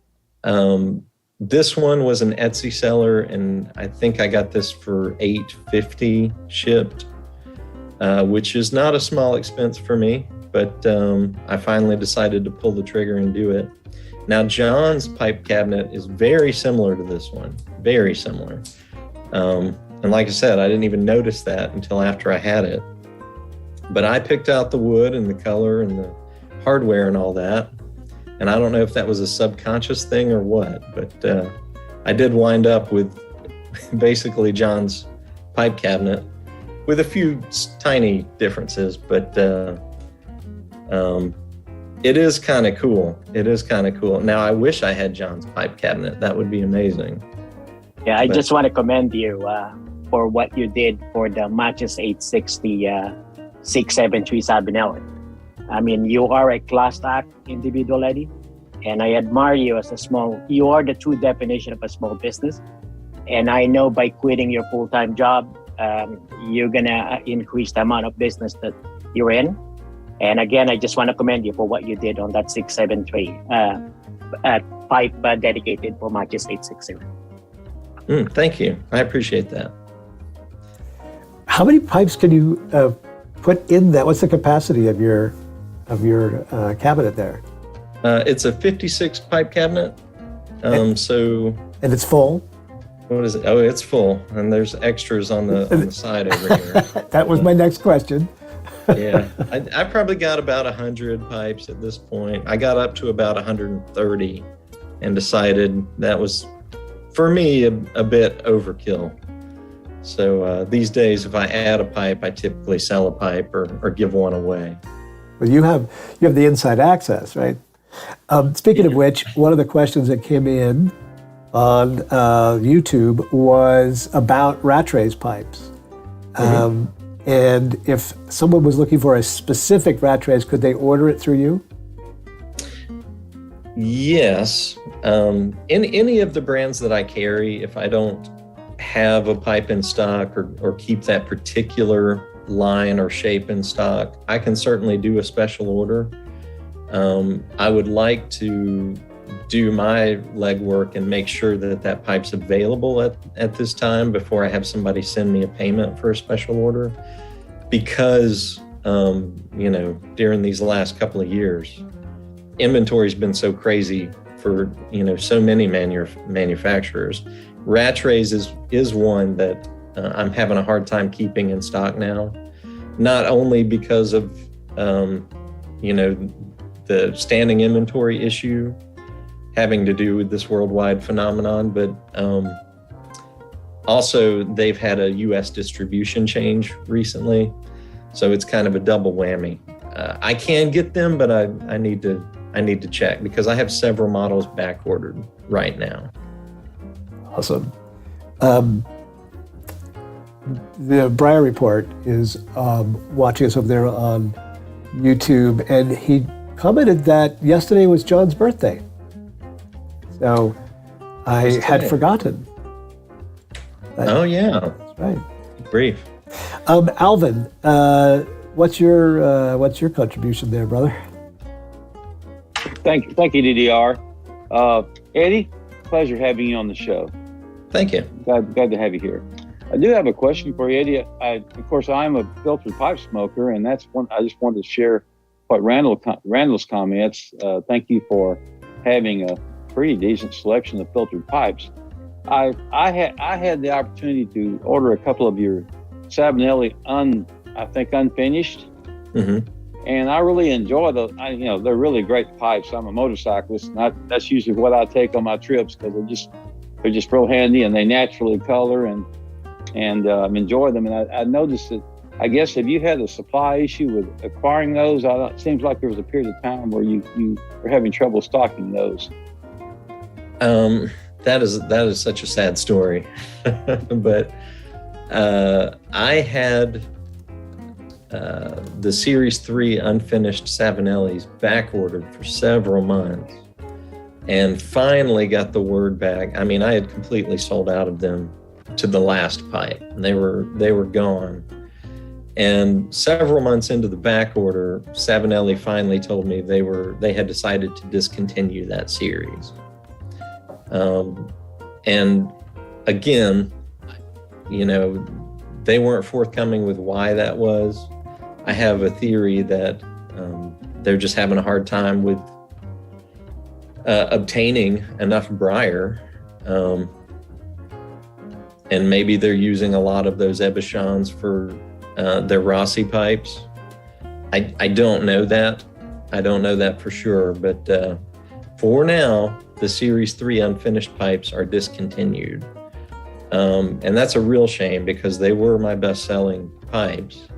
This one was an Etsy seller, and I think I got this for $850 shipped, which is not a small expense for me, but I finally decided to pull the trigger and do it. Now, John's pipe cabinet is very similar to this one, very similar. And like I said, I didn't even notice that until after I had it. But I picked out the wood and the color and the hardware and all that. And I don't know if that was a subconscious thing or what, but I did wind up with basically John's pipe cabinet with a few tiny differences, but it is kind of cool. It is kind of cool. Now, I wish I had John's pipe cabinet. That would be amazing. Yeah, I just want to commend you for what you did for the Matches 860 673 Sabinelli. I mean, you are a class act individual, Eddie, and I admire you as you are the true definition of a small business. And I know by quitting your full-time job, you're gonna increase the amount of business that you're in. And again, I just want to commend you for what you did on that 673 pipe dedicated for Matches 860. Thank you. I appreciate that. How many pipes can you put in that? What's the capacity of your cabinet there? It's a 56 pipe cabinet. And it's full? What is it? Oh, it's full. And there's extras on the side over here. That was my next question. Yeah. I probably got about 100 pipes at this point. I got up to about 130 and decided that was, for me, a bit overkill. So these days, if I add a pipe, I typically sell a pipe or give one away. Well, you have the inside access, right? Speaking of which, one of the questions that came in on YouTube was about Rattray's pipes. And if someone was looking for a specific Rattray's, could they order it through you? Yes. In any of the brands that I carry, if I don't have a pipe in stock or keep that particular line or shape in stock, I can certainly do a special order. I would like to do my legwork and make sure that pipe's available at this time before I have somebody send me a payment for a special order, because during these last couple of years, inventory's been so crazy for so many manufacturers. Rattray's is one that I'm having a hard time keeping in stock now, not only because of the standing inventory issue having to do with this worldwide phenomenon, but also they've had a U.S. distribution change recently, so it's kind of a double whammy. I can get them, but I need to check because I have several models back ordered right now. Awesome. The Breyer Report is watching us over there on YouTube, and he commented that yesterday was John's birthday. So I had forgotten. Oh yeah, that's right. Brief. Alvin, what's your contribution there, brother? Thank you, DDR. Eddie, pleasure having you on the show. Thank you. Glad to have you here. I do have a question for you, Eddie. Of course, I'm a filtered pipe smoker, and that's one I just wanted to share. What Randall's comments. Thank you for having a pretty decent selection of filtered pipes. I had the opportunity to order a couple of your Sabinelli unfinished, and I really enjoy those. They're really great pipes. I'm a motorcyclist, and that's usually what I take on my trips because they're just real handy and they naturally color and enjoy them. And I noticed that. I guess have you had a supply issue with acquiring those? It seems like there was a period of time where you were having trouble stocking those. That is such a sad story, but I had the Series 3 unfinished Sabinellis back ordered for several months, and finally got the word back. I mean, I had completely sold out of them to the last pipe, and they were gone. And several months into the back order, Sabinelli finally told me they had decided to discontinue that series. And again, they weren't forthcoming with why that was. I have a theory that they're just having a hard time with obtaining enough Breyer. And maybe they're using a lot of those Ebichons for their Rossi pipes. I don't know that. I don't know that for sure, but for now, the Series 3 unfinished pipes are discontinued. And that's a real shame because they were my best-selling pipes.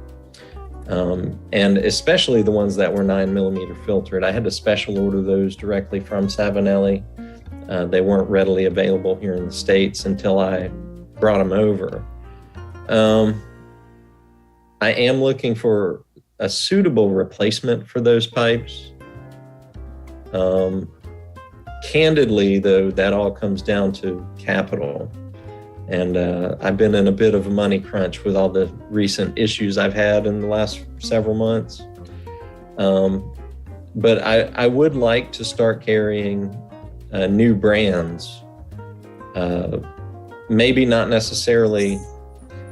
And especially the ones that were 9mm filtered. I had to special order those directly from Savinelli. They weren't readily available here in the States until I brought them over. I am looking for a suitable replacement for those pipes. Candidly, though, that all comes down to capital. And I've been in a bit of a money crunch with all the recent issues I've had in the last several months. But I would like to start carrying new brands. Maybe not necessarily.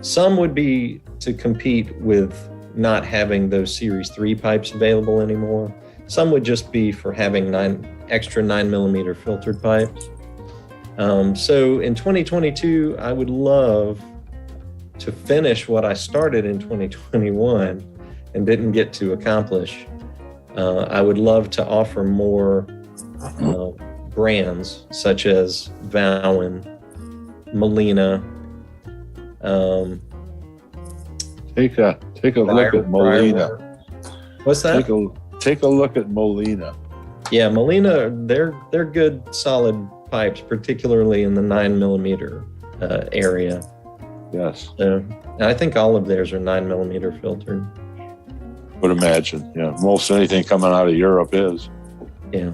Some would be to compete with not having those Series 3 pipes available anymore. Some would just be for having extra 9mm filtered pipes. So in 2022, I would love to finish what I started in 2021 and didn't get to accomplish. I would love to offer more brands such as Vowen, Molina. Take a look at Molina. What's that? Take a look at Molina. Yeah, Molina, they're good, solid pipes, particularly in the 9mm area. Yes. So, and I think all of theirs are 9mm filtered. Would imagine. Yeah, most anything coming out of Europe is. Yeah.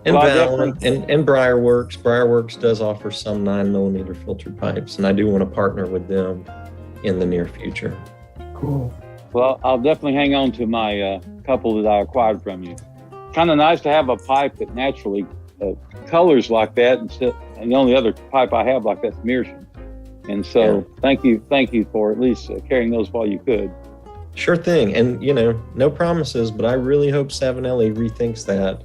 And Vowen and Briarworks. Briarworks does offer some 9mm filtered pipes, and I do want to partner with them in the near future. Cool. Well, I'll definitely hang on to my couple that I acquired from you. Kind of nice to have a pipe that naturally colors like that, and the only other pipe I have like that's Meerschaum. And so, thank you for at least carrying those while you could. Sure thing, and no promises, but I really hope Savinelli rethinks that,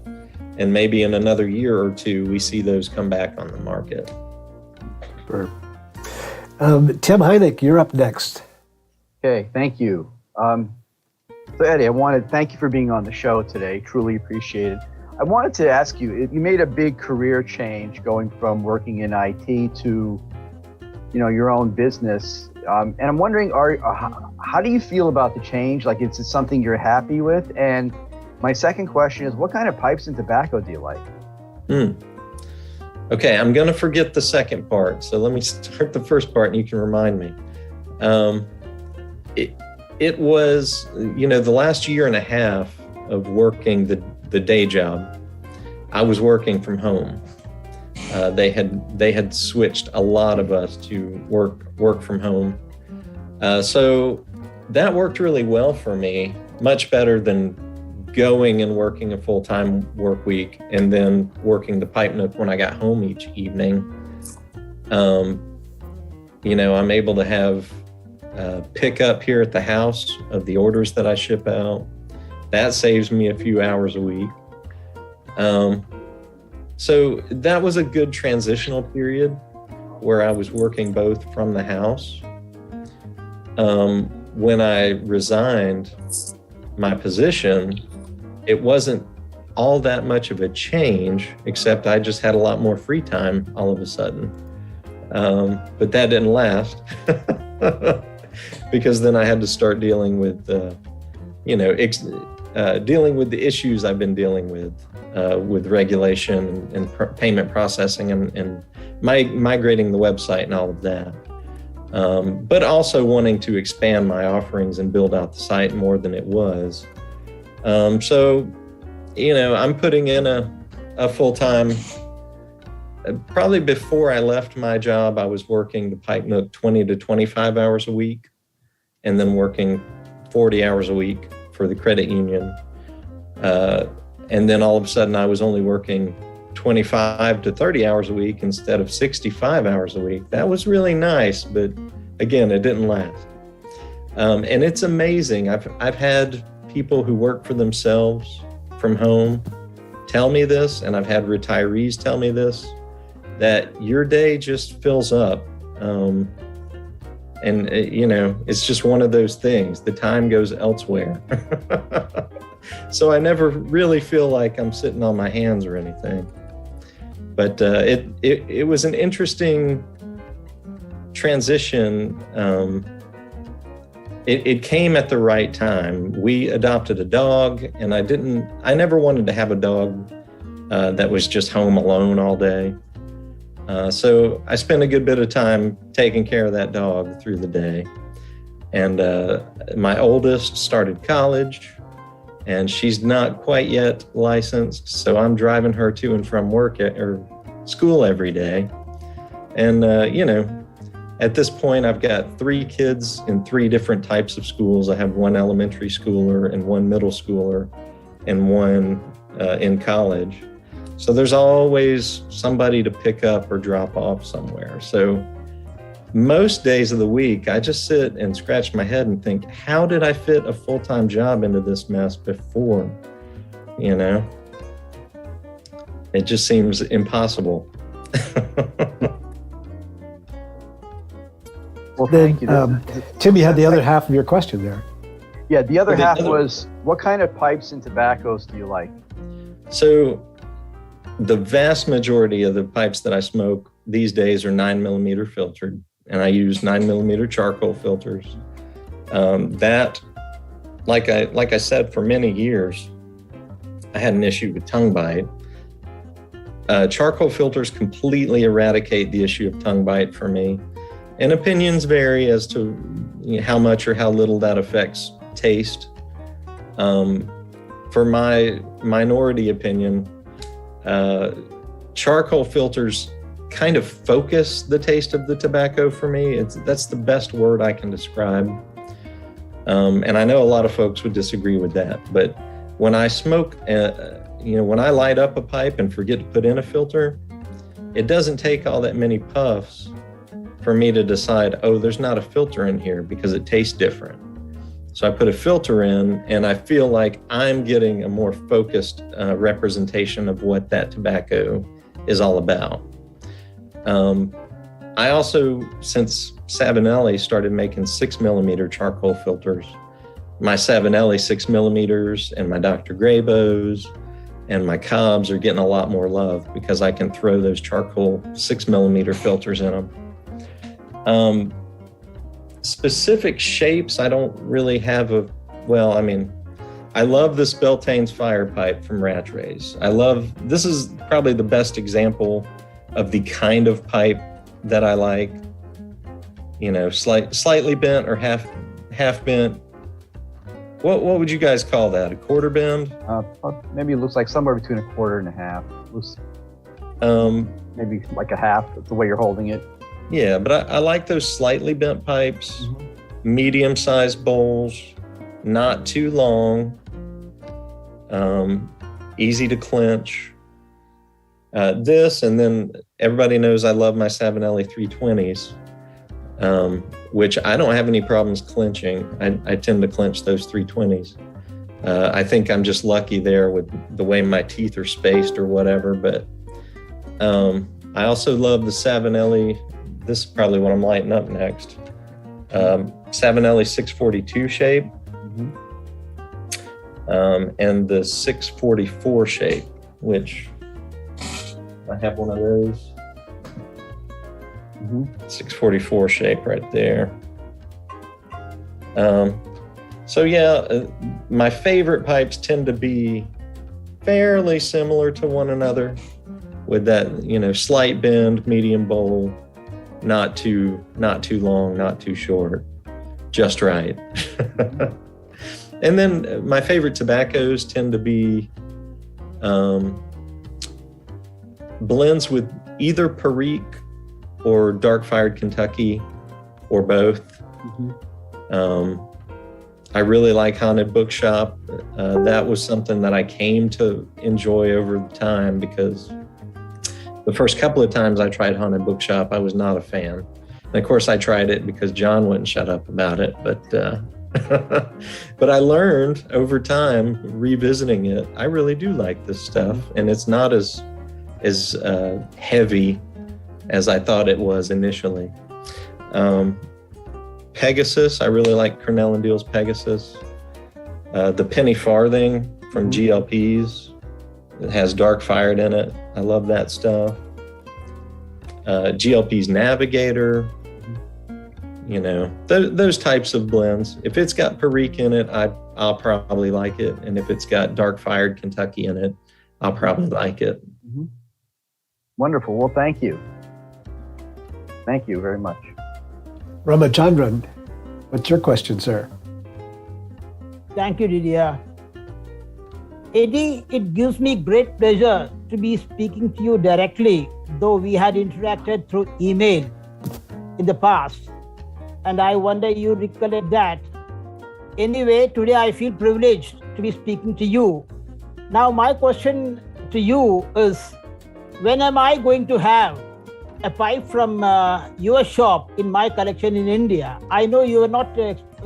and maybe in another year or two we see those come back on the market. Sure. Tim Heineck, you're up next. Okay, thank you. So Eddie, thank you for being on the show today. Truly appreciate it. I wanted to ask you, you made a big career change going from working in IT to, your own business. And I'm wondering, how do you feel about the change? Like, is it something you're happy with? And my second question is, what kind of pipes and tobacco do you like? Okay, I'm going to forget the second part. So let me start the first part and you can remind me. It was, the last year and a half of working the day job, I was working from home. They had switched a lot of us to work from home. So that worked really well for me, much better than going and working a full-time work week and then working the Pipe Nook when I got home each evening. I'm able to have pick up here at the house of the orders that I ship out. That saves me a few hours a week. So that was a good transitional period where I was working both from the house. When I resigned my position, it wasn't all that much of a change, except I just had a lot more free time all of a sudden. But that didn't last. Because then I had to start dealing with, dealing with the issues I've been dealing with regulation and payment processing and migrating the website and all of that. But also wanting to expand my offerings and build out the site more than it was. So, I'm putting in a full-time. Probably before I left my job, I was working the Pipe Nook 20 to 25 hours a week, and then working 40 hours a week for the credit union. And then all of a sudden I was only working 25 to 30 hours a week instead of 65 hours a week. That was really nice, but again, it didn't last. And it's amazing. I've had people who work for themselves from home tell me this, and I've had retirees tell me this, that your day just fills up. And it's just one of those things. The time goes elsewhere. So I never really feel like I'm sitting on my hands or anything. But it was an interesting transition. It came at the right time. We adopted a dog, and I never wanted to have a dog that was just home alone all day. So I spent a good bit of time taking care of that dog through the day. And my oldest started college, and she's not quite yet licensed, so I'm driving her to and from work or school every day. And, at this point, I've got 3 kids in 3 different types of schools. I have 1 elementary schooler and 1 middle schooler and 1 in college. So there's always somebody to pick up or drop off somewhere. So most days of the week, I just sit and scratch my head and think, how did I fit a full-time job into this mess before? It just seems impossible. Well, thank you. Tim, you had the other half of your question there. Yeah, the other half was, what kind of pipes and tobaccos do you like? So the vast majority of the pipes that I smoke these days are 9mm filtered, and I use 9mm charcoal filters. That, like I said, for many years, I had an issue with tongue bite. Charcoal filters completely eradicate the issue of tongue bite for me. And opinions vary as to how much or how little that affects taste. For my minority opinion, charcoal filters kind of focus the taste of the tobacco for me. That's the best word I can describe. And I know a lot of folks would disagree with that, but when I smoke, when I light up a pipe and forget to put in a filter, it doesn't take all that many puffs for me to decide, oh, there's not a filter in here because it tastes different. So I put a filter in, and I feel like I'm getting a more focused representation of what that tobacco is all about. I also, since Savinelli started making 6mm charcoal filters, my Savinelli 6mm and my Dr. Graybos and my Cobbs are getting a lot more love because I can throw those charcoal 6mm filters in them. Specific shapes, I don't really have I love this Beltane's fire pipe from Rattray's. This is probably the best example of the kind of pipe that I like. Slightly bent or half bent. What would you guys call that? A quarter bend? Maybe it looks like somewhere between a quarter and a half. Maybe like a half, the way you're holding it. Yeah, but I like those slightly bent pipes, medium-sized bowls, not too long, easy to clench. This, and then everybody knows I love my Savinelli 320s, which I don't have any problems clenching. I tend to clench those 320s. I think I'm just lucky there with the way my teeth are spaced or whatever, but I also love the Savinelli. This is probably what I'm lighting up next. Savinelli 642 shape, and the 644 shape, which I have one of those. 644 shape right there. My favorite pipes tend to be fairly similar to one another, with that slight bend, medium bowl. Not too long, not too short, just right. And then my favorite tobaccos tend to be blends with either Perique or dark fired Kentucky, or both. I really like Haunted Bookshop. That was something that I came to enjoy over time because the first couple of times I tried Haunted Bookshop, I was not a fan. And of course, I tried it because John wouldn't shut up about it. But but I learned over time, revisiting it, I really do like this stuff, and it's not as heavy as I thought it was initially. Pegasus, I really like Cornell and Deal's Pegasus. The Penny Farthing from GLP's. It has dark fired in it. I love that stuff. GLP's Navigator, you know, those types of blends. If it's got Perique in it, I'll probably like it. And if it's got Dark Fired Kentucky in it, I'll probably like it. Mm-hmm. Wonderful. Well, thank you. Thank you very much. Ramachandran, what's your question, sir? Thank you, Didier. Eddie, it gives me great pleasure to be speaking to you directly, though we had interacted through email in the past. And I wonder you recollect that. Anyway, today I feel privileged to be speaking to you. Now, my question to you is, when am I going to have a pipe from your shop in my collection in India? I know you are not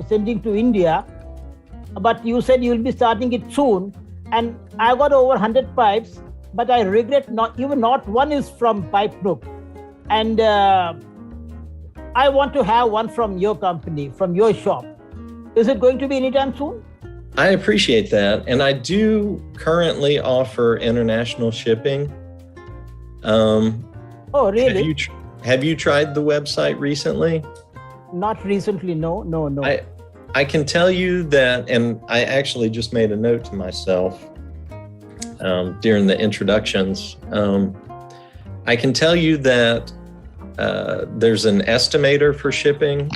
sending to India, but you said you'll be starting it soon. And I got over 100 pipes, but I regret not one is from Pipe Nook. And I want to have one from your company, from your shop. Is it going to be anytime soon? I appreciate that. And I do currently offer international shipping. Oh, really? Have you tried the website recently? Not recently, no. I can tell you that, and I actually just made a note to myself during the introductions. I can tell you that there's an estimator for shipping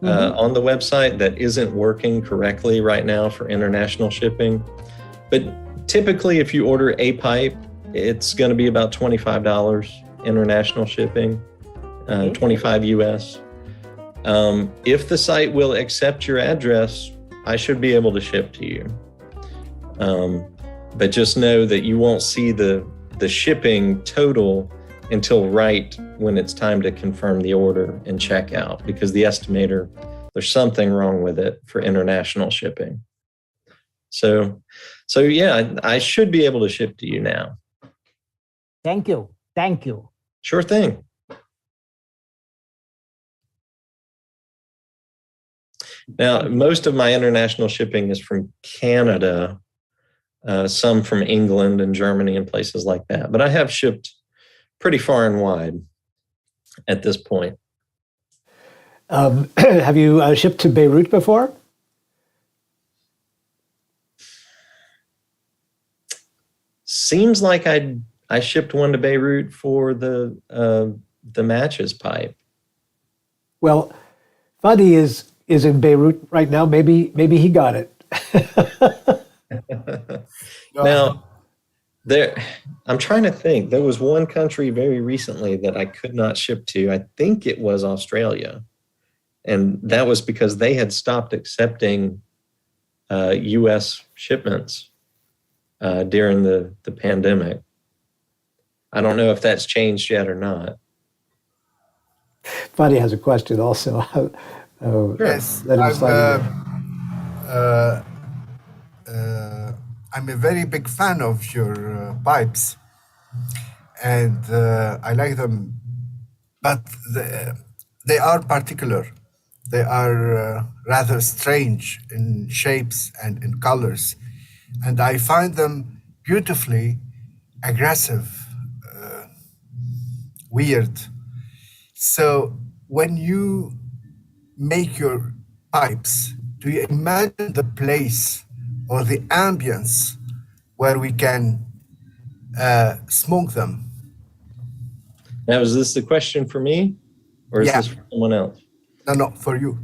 on the website that isn't working correctly right now for international shipping. But typically, if you order a pipe, it's going to be about $25 international shipping, 25 US. If the site will accept your address, I should be able to ship to you. But just know that you won't see the shipping total until right when it's time to confirm the order and check out, because the estimator, there's something wrong with it for international shipping. So yeah, I should be able to ship to you now. Thank you. Sure thing. Now, most of my international shipping is from Canada, some from England and Germany and places like that. But I have shipped pretty far and wide at this point. Have you shipped to Beirut before? Seems like I shipped one to Beirut for the matches pipe. Well, Fadi is in Beirut right now. Maybe he got it. Now, I'm trying to think. There was one country very recently that I could not ship to. I think it was Australia. And that was because they had stopped accepting U.S. shipments during the pandemic. I don't know if that's changed yet or not. Fadi has a question also. Yes, I'm a very big fan of your pipes, and I like them, but they are particular. They are rather strange in shapes and in colors, and I find them beautifully aggressive, weird. So when you make your pipes, do you imagine the place or the ambience where we can smoke them? Now, is this the question for me, or is this for someone else? No, for you.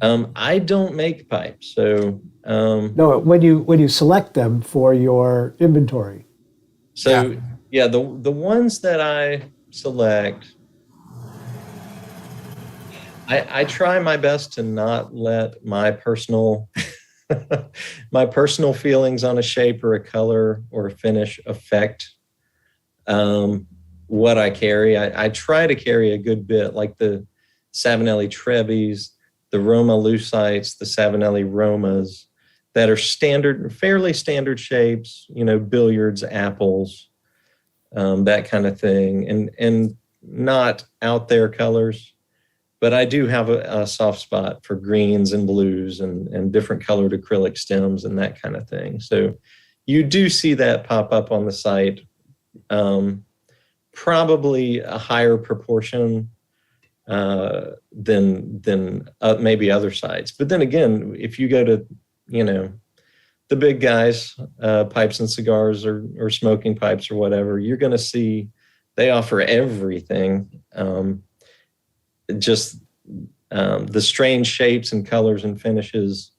I don't make pipes, so no. When you select them for your inventory. So yeah, the ones that I select, I try my best to not let my personal feelings on a shape or a color or a finish affect what I carry. I try to carry a good bit, like the Savinelli Trevis, the Roma Lucites, the Savinelli Romas, that are fairly standard shapes, billiards, apples, that kind of thing, and not out there colors. But I do have a soft spot for greens and blues and different colored acrylic stems and that kind of thing. So you do see that pop up on the site. probably a higher proportion than maybe other sites. But then again, if you go to, the big guys, pipes and cigars or smoking pipes or whatever, you're going to see they offer everything. Just the strange shapes and colors and finishes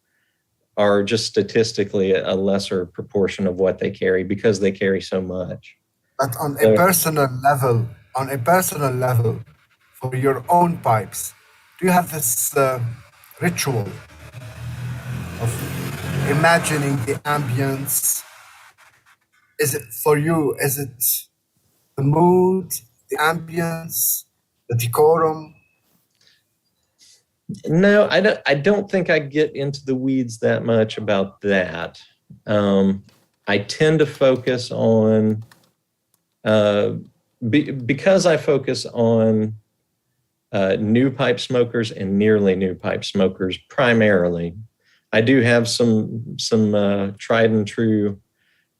are just statistically a lesser proportion of what they carry because they carry so much. But on a personal level, for your own pipes, do you have this ritual of imagining the ambience? Is it for you? Is it the mood, the ambience, the decorum? No, I don't think I get into the weeds that much about that. I tend to focus on, because I focus on new pipe smokers and nearly new pipe smokers primarily. I do have some tried and true,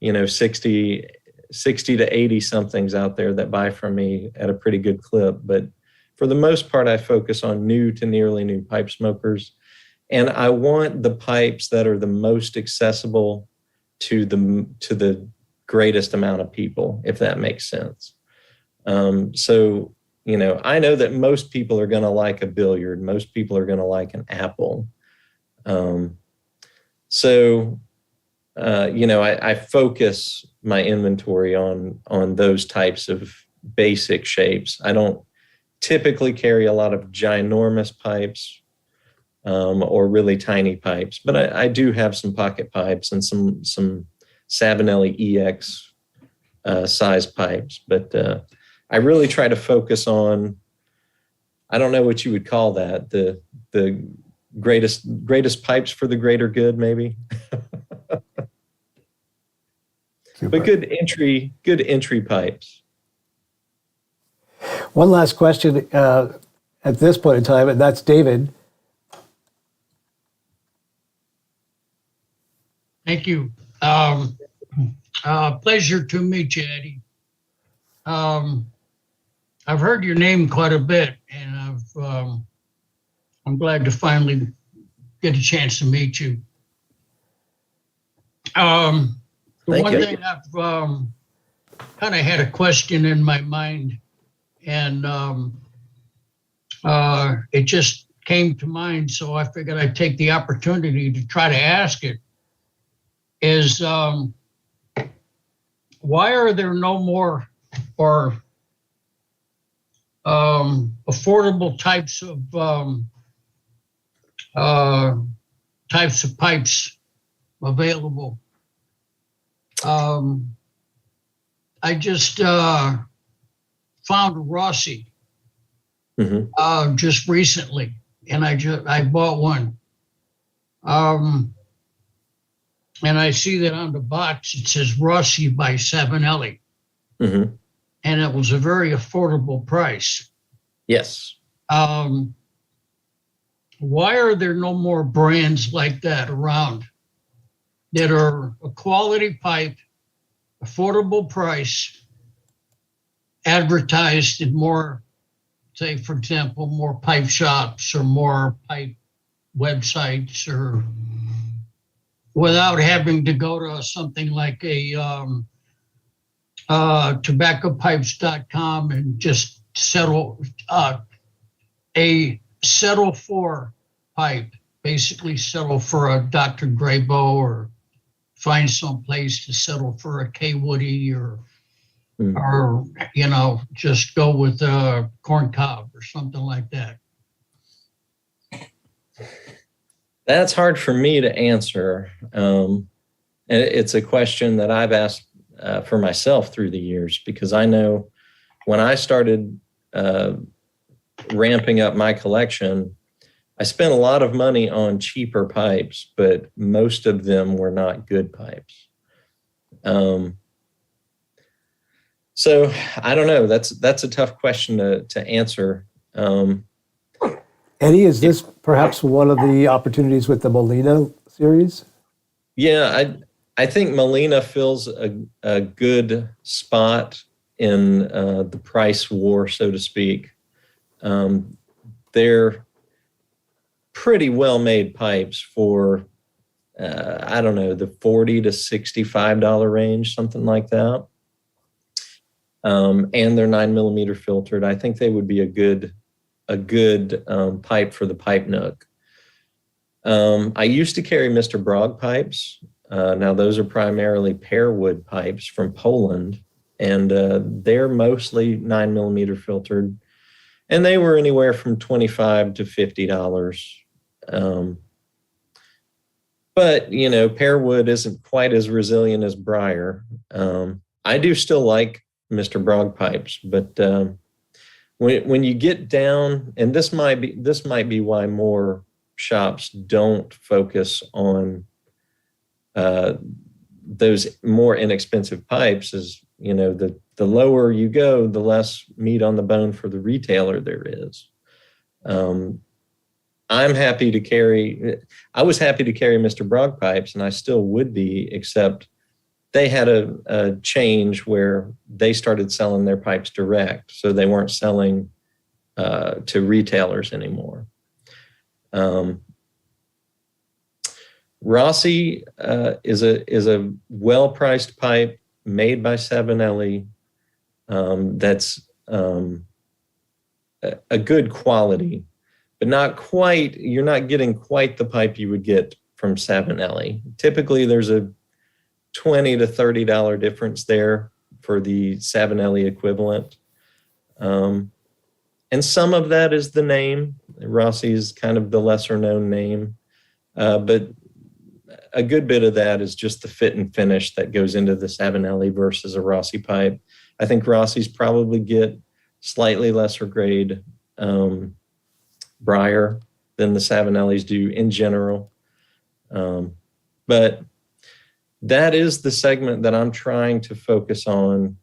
60 to 80 somethings out there that buy from me at a pretty good clip, but for the most part, I focus on new to nearly new pipe smokers, and I want the pipes that are the most accessible to the greatest amount of people, if that makes sense. So, I know that most people are going to like a billiard. Most people are going to like an apple. I focus my inventory on those types of basic shapes. I don't typically carry a lot of ginormous pipes or really tiny pipes, but I do have some pocket pipes and some Savinelli EX size pipes. But I really try to focus on, I don't know what you would call that, the greatest pipes for the greater good, maybe. But good entry pipes. One last question at this point in time, and that's David. Thank you. Pleasure to meet you, Eddie. I've heard your name quite a bit, and I'm glad to finally get a chance to meet you. The one thing I've kind of had a question in my mind, and it just came to mind, so I figured I'd take the opportunity to try to ask it, is why are there no more or affordable types of pipes available? I just found Rossi just recently, and I bought one. And I see that on the box it says Rossi by Savinelli, and it was a very affordable price. Yes. Why are there no more brands like that around that are a quality pipe, affordable price, advertised in more, say, for example, more pipe shops or more pipe websites, or without having to go to something like a tobaccopipes.com and just settle for pipe, basically settle for a Dr. Graybo, or find some place to settle for a K Woody, or just go with a corn cob or something like that. That's hard for me to answer. And it's a question that I've asked for myself through the years, because I know when I started ramping up my collection, I spent a lot of money on cheaper pipes, but most of them were not good pipes. So I don't know. That's a tough question to answer. Eddie, is this perhaps one of the opportunities with the Molina series? Yeah, I think Molina fills a good spot in the price war, so to speak. They're pretty well-made pipes for, I don't know, the $40 to $65 range, something like that. And they're 9mm filtered. I think they would be a good pipe for the Pipe Nook. I used to carry Mr. Brog pipes. Now those are primarily pearwood pipes from Poland, and they're mostly 9mm filtered, and they were anywhere from $25 to $50. But you know, pearwood isn't quite as resilient as briar. I do still like Mr. Brog pipes, but when you get down, and this might be why more shops don't focus on those more inexpensive pipes, is, you know, the lower you go, the less meat on the bone for the retailer there is. I was happy to carry Mr. Brog pipes, and I still would be, except they had a change where they started selling their pipes direct, so they weren't selling to retailers anymore. Rossi is a well-priced pipe made by Savinelli. That's a good quality, but not quite. You're not getting quite the pipe you would get from Savinelli. Typically, there's a $20 to $30 difference there for the Savinelli equivalent. And some of that is the name. Rossi is kind of the lesser known name, but a good bit of that is just the fit and finish that goes into the Savinelli versus a Rossi pipe. I think Rossi's probably get slightly lesser grade briar than the Savinellis do in general. But that is the segment that I'm trying to focus on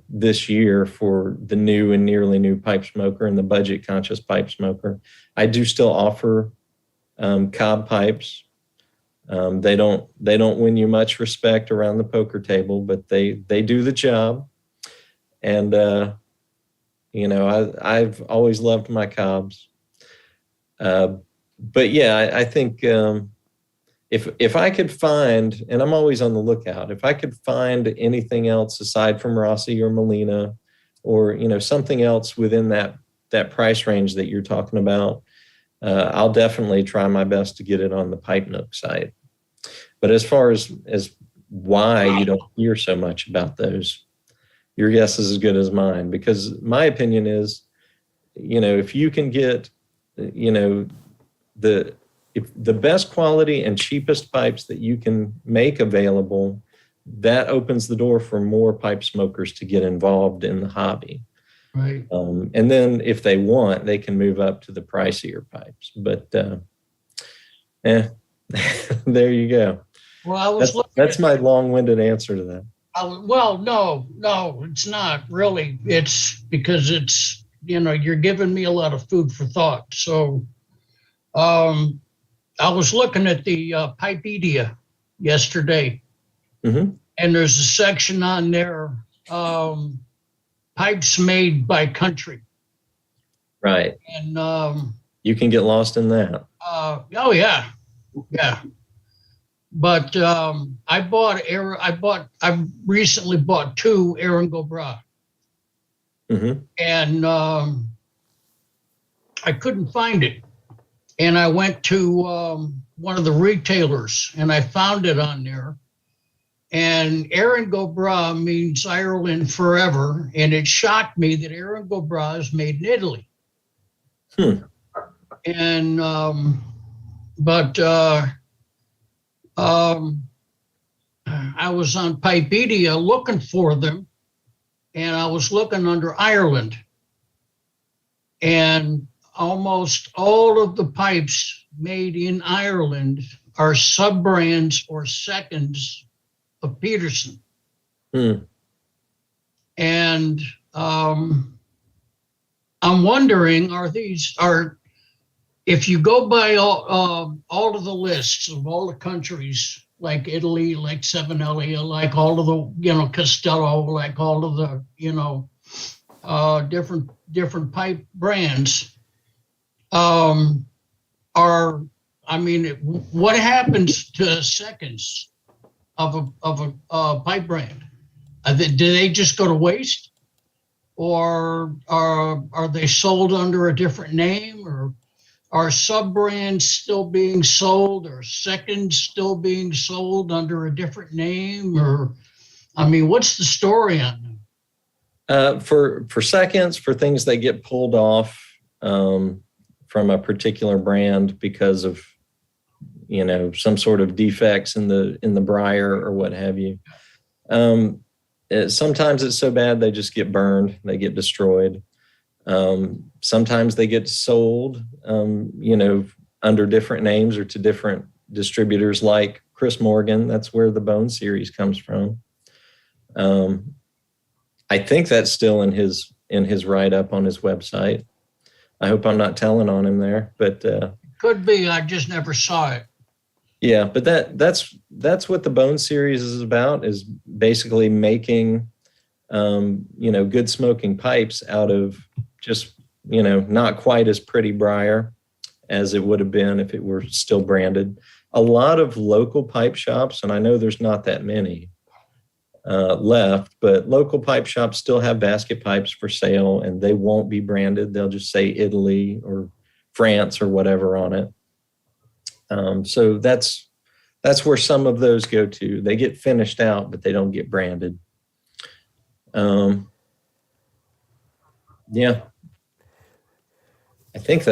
this year for the new and nearly new pipe smoker and the budget conscious pipe smoker. I do still offer cob pipes. They don't win you much respect around the poker table, but they do the job. And you know, I've always loved my cobs. But yeah, I think if I could find, and I'm always on the lookout, if I could find anything else aside from Rossi or Molina, or, you know, something else within that price range that you're talking about, I'll definitely try my best to get it on the Pipe Nook site. But as far as why you don't hear so much about those, your guess is as good as mine, because my opinion is, you know, if you can get, you know, the best quality and cheapest pipes that you can make available, that opens the door for more pipe smokers to get involved in the hobby. Right. And then if they want, they can move up to the pricier pipes. But there you go. Well, that's my long-winded answer to that. Well, no, it's not really. It's because it's, you know, you're giving me a lot of food for thought. So I was looking at the Pipedia yesterday, and there's a section on there, pipes made by country. Right. And you can get lost in that. Oh yeah. But I recently bought 2 Aaron Gobra. And I couldn't find it. And I went to one of the retailers and I found it on there. And Aaron Gobra means Ireland forever. And it shocked me that Aaron Gobra is made in Italy. And, I was on Pipedia looking for them, and I was looking under Ireland. And almost all of the pipes made in Ireland are sub-brands or seconds of Peterson. And I'm wondering, if you go by all of the lists of all the countries like Italy, like Savinelli, like all of the, Castello, like all of the, different pipe brands, what happens to seconds of a pipe brand? Do they just go to waste, or are they sold under a different name, or are sub-brands still being sold, or seconds still being sold under a different name? Or, what's the story on them? For seconds, for things that get pulled off from a particular brand because of, some sort of defects in the briar or what have you. Sometimes it's so bad they just get burned, they get destroyed. Sometimes they get sold, under different names or to different distributors, like Chris Morgan. That's where the Bone series comes from. I think that's still in his write-up on his website. I hope I'm not telling on him there, but could be. I just never saw it. Yeah, but that's what the Bone series is about, is basically making good smoking pipes out of just, not quite as pretty briar as it would have been if it were still branded. A lot of local pipe shops, and I know there's not that many left, but local pipe shops still have basket pipes for sale, and they won't be branded. They'll just say Italy or France or whatever on it. So that's where some of those go to. They get finished out, but they don't get branded. Yeah. I think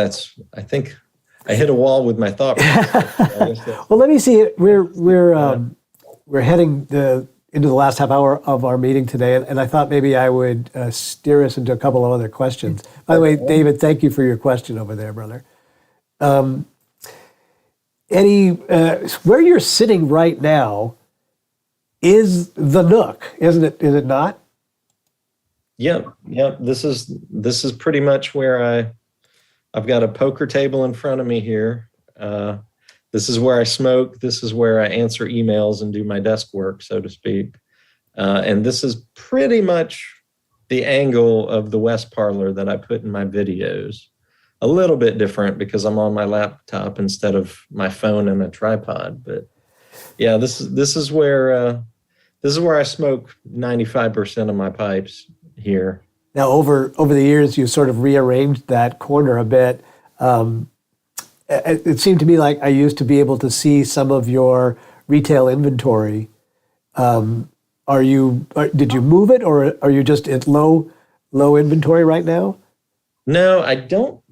I hit a wall with my thought. Well, let me see. We're heading into the last half hour of our meeting today, and I thought maybe I would steer us into a couple of other questions. By the way, David, thank you for your question over there, brother. Eddie, where you're sitting right now is the Nook, isn't it? Is it not? Yep. This is pretty much where I've got a poker table in front of me here. This is where I smoke. This is where I answer emails and do my desk work, so to speak. And this is pretty much the angle of the West Parlor that I put in my videos. A little bit different because I'm on my laptop instead of my phone and a tripod. But yeah, this is where I smoke 95% of my pipes here. Now, over the years, you sort of rearranged that corner a bit. It seemed to me like I used to be able to see some of your retail inventory. Did you move it, or are you just at low inventory right now? No, I don't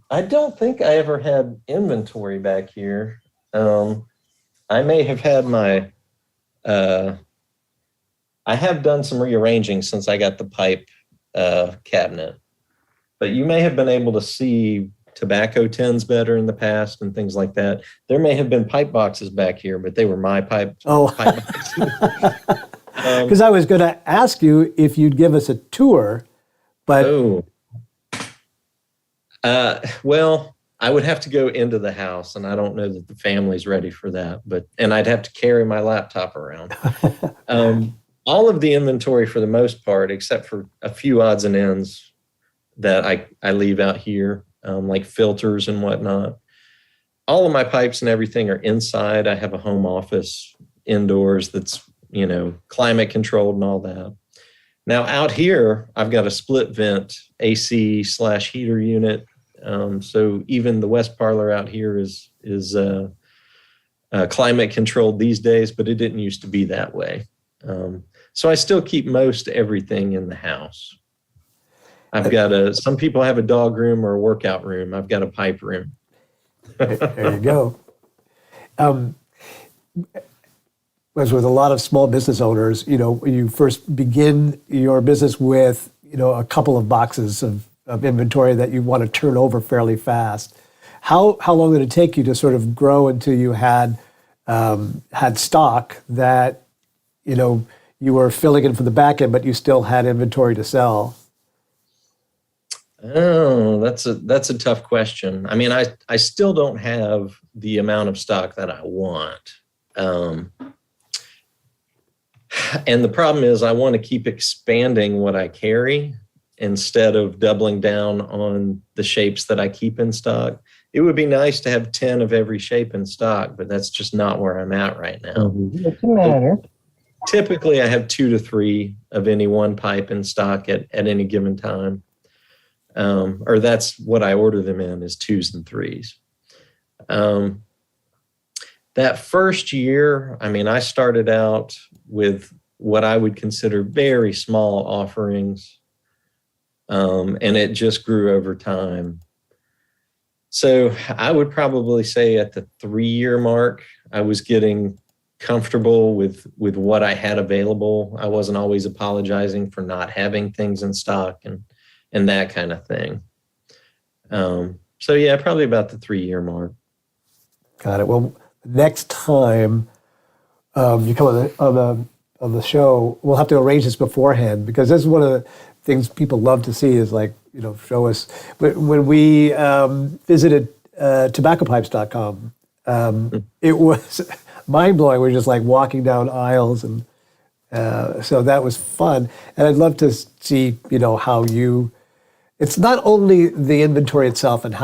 think I ever had inventory back here. I may have had my. I have done some rearranging since I got the pipe cabinet, but you may have been able to see tobacco tins better in the past and things like that. There may have been pipe boxes back here, but they were my pipe. Oh, because I was going to ask you if you'd give us a tour, but well, I would have to go into the house, and I don't know that the family's ready for that. And I'd have to carry my laptop around. All of the inventory, for the most part, except for a few odds and ends that I leave out here, like filters and whatnot. All of my pipes and everything are inside. I have a home office indoors that's, climate controlled and all that. Now out here, I've got a split vent AC/heater unit. So even the West Parlor out here is climate controlled these days, but it didn't used to be that way. So I still keep most everything in the house. I've got some people have a dog room or a workout room. I've got a pipe room. There you go. As with a lot of small business owners, you first begin your business with, a couple of boxes of inventory that you want to turn over fairly fast. How long did it take you to sort of grow until you had stock that, you were filling in for the back end, but you still had inventory to sell? Oh, that's a tough question. I mean, I still don't have the amount of stock that I want. And the problem is I want to keep expanding what I carry instead of doubling down on the shapes that I keep in stock. It would be nice to have 10 of every shape in stock, but that's just not where I'm at right now. What's the matter? Typically, I have 2 to 3 of any one pipe in stock at any given time. Or that's what I order them in, is 2s and 3s. That first year, I mean, I started out with what I would consider very small offerings, and it just grew over time. So I would probably say at the 3-year mark, I was getting comfortable with what I had available. I wasn't always apologizing for not having things in stock and that kind of thing. So yeah, probably about the 3-year mark. Got it. Well, next time you come on the show, we'll have to arrange this beforehand, because this is one of the things people love to see is, like, you know, show us. When we visited tobaccopipes.com, it was mind-blowing. We're just like walking down aisles, and so that was fun. And I'd love to see, you know, how you, it's not only the inventory itself and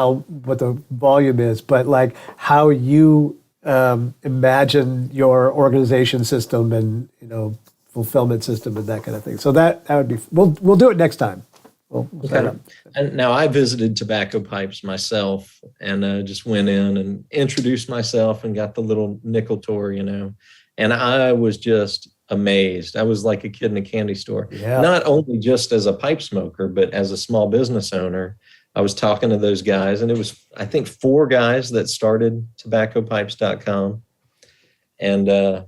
what the volume is, but like how you imagine your organization system and, you know, fulfillment system and that kind of thing. So that would be, we'll do it next time. We'll set up. And now I visited Tobacco Pipes myself and just went in and introduced myself and got the little nickel tour, you know, and I was just amazed. I was like a kid in a candy store, not only just as a pipe smoker, but as a small business owner. I was talking to those guys, and it was, I think, 4 guys that started tobaccopipes.com. And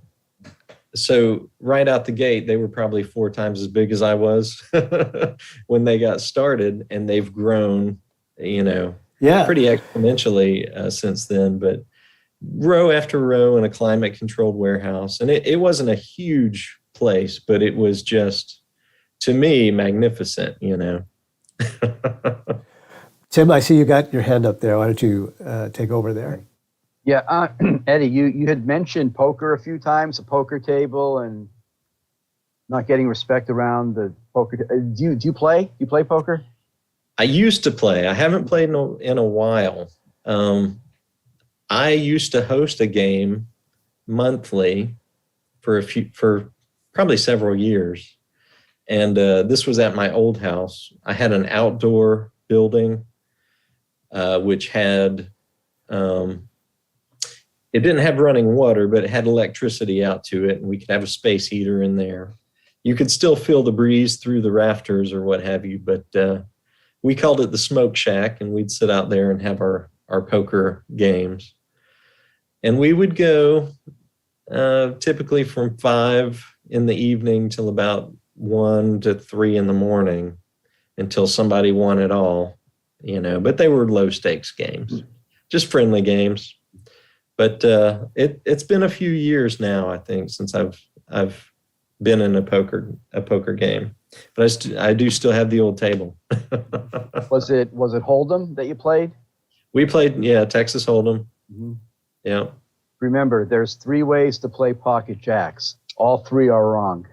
so right out the gate, they were probably 4 times as big as I was when they got started, and they've grown, you know, pretty exponentially since then. But row after row in a climate-controlled warehouse, and it wasn't a huge place, but it was just, to me, magnificent, you know. Tim, I see you got your hand up there. Why don't you take over there? Yeah, Eddie, you had mentioned poker a few times, a poker table, and not getting respect around the poker. Do you play? Do you play poker? I used to play. I haven't played in a while. I used to host a game monthly for probably several years, and this was at my old house. I had an outdoor building, which had. It didn't have running water, but it had electricity out to it, and we could have a space heater in there. You could still feel the breeze through the rafters or what have you, but we called it the smoke shack, and we'd sit out there and have our poker games. And we would go typically from 5 in the evening till about 1 to 3 in the morning until somebody won it all, you know, but they were low stakes games, just friendly games. But it's been a few years now, I think, since I've been in a poker game. But I do still have the old table. Was it Hold'em that you played? We played, Texas Hold'em. Mm-hmm. Yeah. Remember, there's 3 ways to play pocket jacks. All 3 are wrong.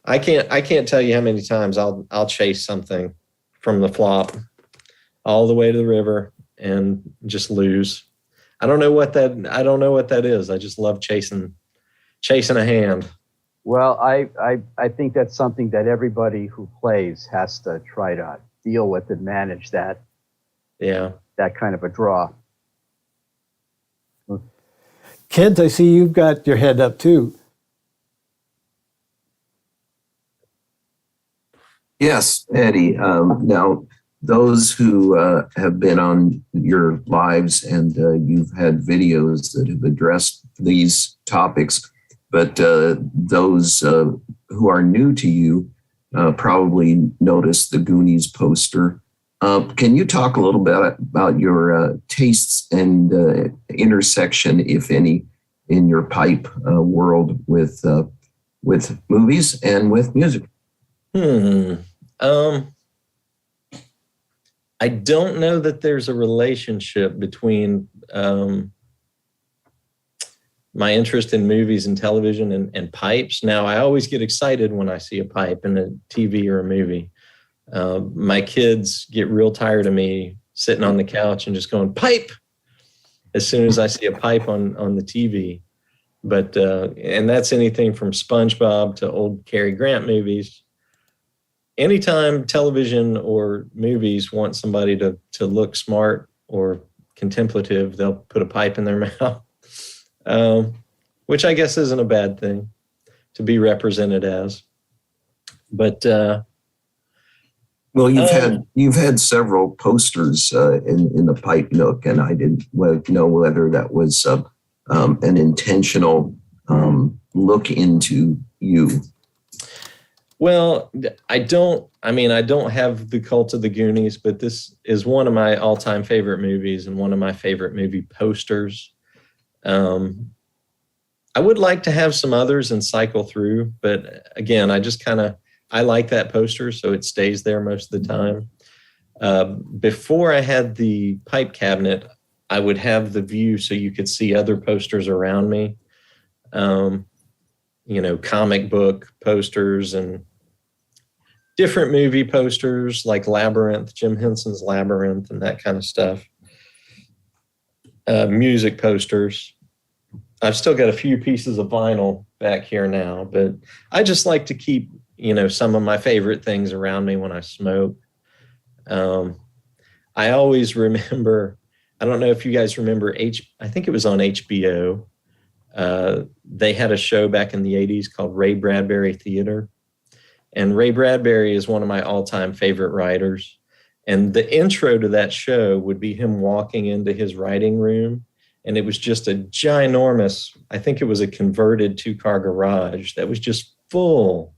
I can't tell you how many times I'll chase something from the flop all the way to the river and just lose. I don't know what that is. I just love chasing a hand. Well, I think that's something that everybody who plays has to try to deal with and manage that. Yeah. That kind of a draw. Kent, I see you've got your hand up too. Yes, Eddie. Now, those who have been on your lives and you've had videos that have addressed these topics, but those who are new to you probably noticed the Goonies poster. Can you talk a little bit about your tastes and intersection, if any, in your pipe world with movies and with music? I don't know that there's a relationship between my interest in movies and television and pipes. Now, I always get excited when I see a pipe in a TV or a movie. My kids get real tired of me sitting on the couch and just going, pipe, as soon as I see a pipe on the TV. But, and that's anything from SpongeBob to old Cary Grant movies. Anytime television or movies want somebody to look smart or contemplative, they'll put a pipe in their mouth, which I guess isn't a bad thing to be represented as. But well, you've had several posters in the Pipe Nook, and I didn't know whether that was an intentional look into you. Well, I don't have The Cult of the Goonies, but this is one of my all-time favorite movies and one of my favorite movie posters. I would like to have some others and cycle through, but again, I like that poster, so it stays there most of the time. Before I had the pipe cabinet, I would have the view so you could see other posters around me. Comic book posters and different movie posters like Labyrinth, Jim Henson's Labyrinth, and that kind of stuff. Music posters. I've still got a few pieces of vinyl back here now, but I just like to keep, some of my favorite things around me when I smoke. I always remember, I don't know if you guys remember, I think it was on HBO. They had a show back in the 80s called Ray Bradbury Theater. And Ray Bradbury is one of my all-time favorite writers. And the intro to that show would be him walking into his writing room. And it was just a ginormous, I think it was a converted 2-car garage that was just full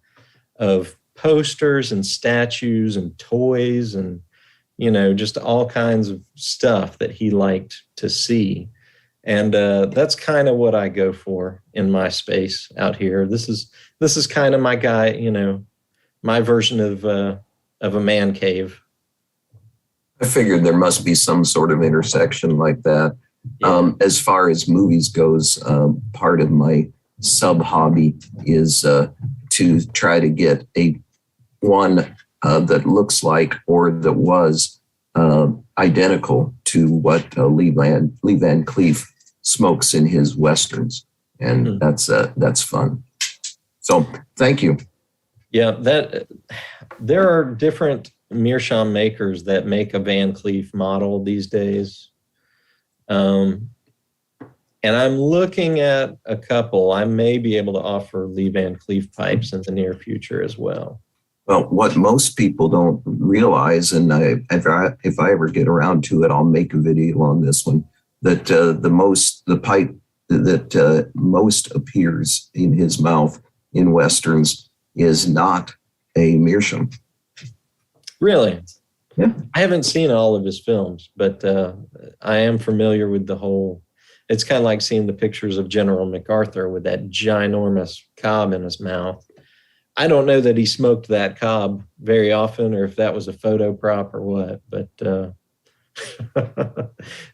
of posters and statues and toys and, just all kinds of stuff that he liked to see. And that's kind of what I go for in my space out here. This is kind of my guy, my version of a man cave. I figured there must be some sort of intersection like that. Yeah. As far as movies goes, part of my sub hobby is to try to get one that looks like or that was identical to what Lee Van Cleef smokes in his westerns, and that's fun. So thank you. Yeah, there are different meerschaum makers that make a Van Cleef model these days. And I'm looking at a couple. I may be able to offer Lee Van Cleef pipes in the near future as well. Well, what most people don't realize, and if I ever get around to it, I'll make a video on this one, that the pipe that most appears in his mouth in westerns is not a meerschaum. Really? Yeah. I haven't seen all of his films, but I am familiar with the whole. It's kind of like seeing the pictures of General MacArthur with that ginormous cob in his mouth. I don't know that he smoked that cob very often, or if that was a photo prop or what, but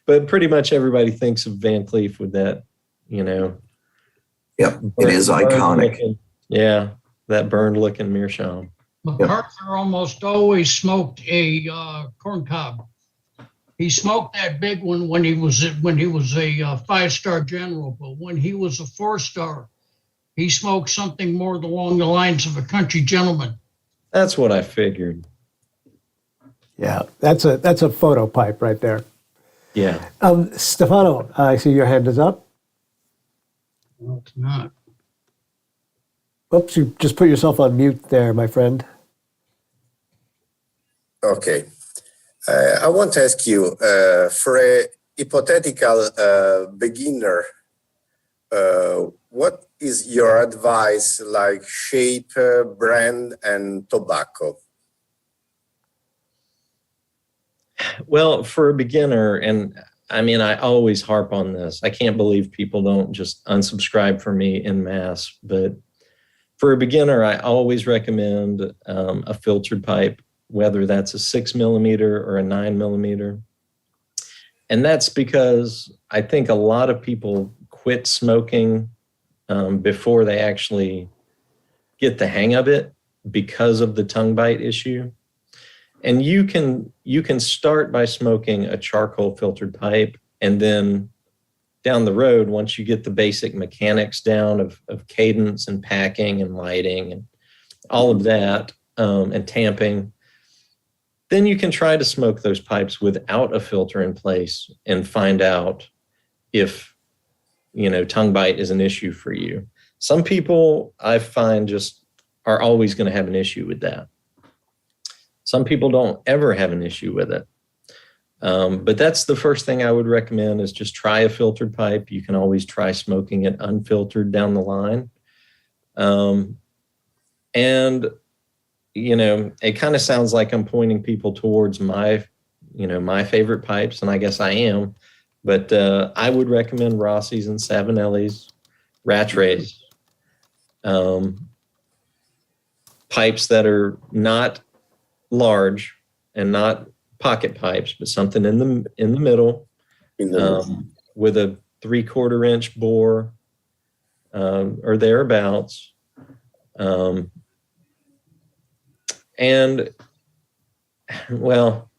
but pretty much everybody thinks of Van Cleef with that, Yep, it is iconic. That burned looking meerschaum. MacArthur almost always smoked a corn cob. He smoked that big one when he was a 5-star general, but when he was a 4-star, he smoked something more along the lines of a country gentleman. That's what I figured. Yeah, that's a photo pipe right there. Yeah. Stefano, I see your hand is up. No, it's not. Oops, you just put yourself on mute there, my friend. Okay. I want to ask you, for a hypothetical beginner, what is your advice, like shape, brand, and tobacco? Well, for a beginner, and I mean, I always harp on this. I can't believe people don't just unsubscribe from me en masse. But for a beginner, I always recommend a filtered pipe, whether that's a 6 millimeter or a 9 millimeter. And that's because I think a lot of people quit smoking before they actually get the hang of it because of the tongue bite issue. And you can start by smoking a charcoal filtered pipe, and then down the road, once you get the basic mechanics down of cadence and packing and lighting and all of that, and tamping, then you can try to smoke those pipes without a filter in place and find out if, tongue bite is an issue for you. Some people I find just are always going to have an issue with that. Some people don't ever have an issue with it. But that's the first thing I would recommend, is just try a filtered pipe. You can always try smoking it unfiltered down the line. And, it kind of sounds like I'm pointing people towards my favorite pipes, and I guess I am. But I would recommend Rossi's and Savinelli's Rattray's pipes that are not large and not pocket pipes, but something in the middle, with a 3/4 inch bore or thereabouts. And well,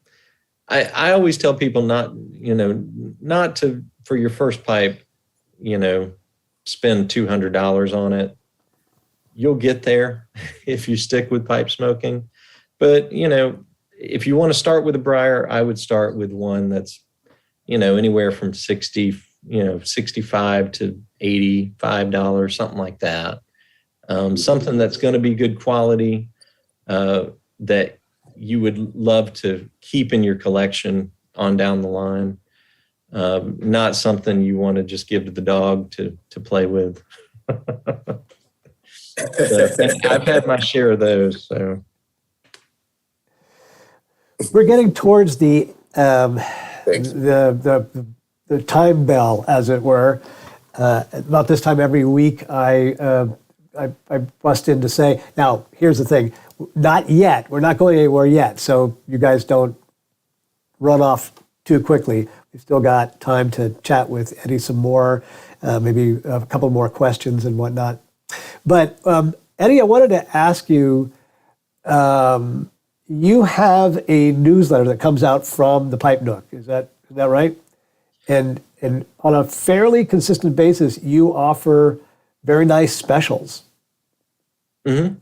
I always tell people not to, for your first pipe, spend $200 on it. You'll get there if you stick with pipe smoking. But, if you want to start with a briar, I would start with one that's, anywhere from $65 to $85, something like that. Something that's going to be good quality, that you would love to keep in your collection on down the line. Not something you want to just give to the dog to play with. I've had my share of those, so. We're getting towards the time bell, as it were. About this time every week, I bust in to say, now, here's the thing. Not yet. We're not going anywhere yet, so you guys don't run off too quickly. We've still got time to chat with Eddie some more, maybe a couple more questions and whatnot. But Eddie, I wanted to ask you, you have a newsletter that comes out from the Pipe Nook. Is that right? And on a fairly consistent basis, you offer very nice specials. Mm-hmm.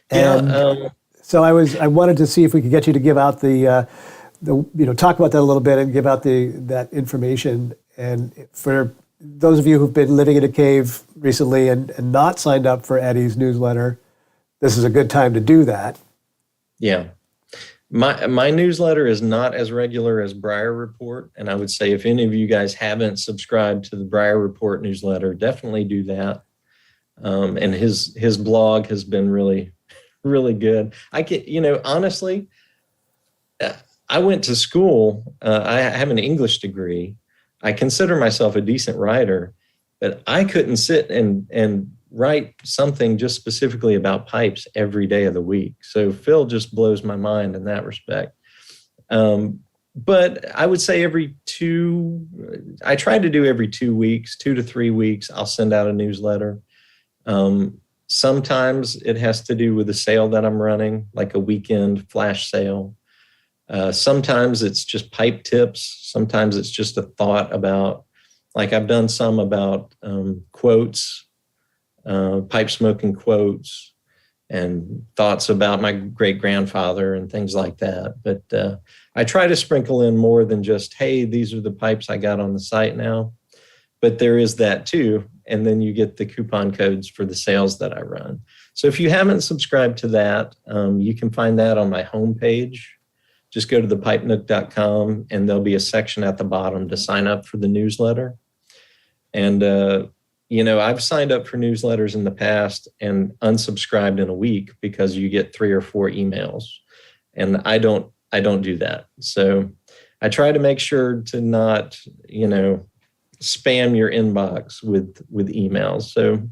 And so I wanted to see if we could get you to give out the talk about that a little bit and give out that information. And for those of you who've been living in a cave recently and not signed up for Eddie's newsletter, this is a good time to do that. Yeah. My newsletter is not as regular as Briar Report, and I would say if any of you guys haven't subscribed to the Briar Report newsletter, definitely do that. And his blog has been really, really good. Honestly, I went to school. I have an English degree. I consider myself a decent writer, but I couldn't sit and write something just specifically about pipes every day of the week. So Phil just blows my mind in that respect. But I would say I try to do every 2 weeks, 2 to 3 weeks, I'll send out a newsletter. Sometimes it has to do with a sale that I'm running, like a weekend flash sale. Sometimes it's just pipe tips. Sometimes it's just a thought about, like I've done some about quotes, pipe smoking quotes, and thoughts about my great grandfather and things like that. But I try to sprinkle in more than just, hey, these are the pipes I got on the site now. But there is that too. And then you get the coupon codes for the sales that I run. So if you haven't subscribed to that, you can find that on my homepage. Just go to thepipenook.com and there'll be a section at the bottom to sign up for the newsletter. And, I've signed up for newsletters in the past and unsubscribed in a week because you get 3 or 4 emails. And I don't do that. So I try to make sure to not, spam your inbox with emails. So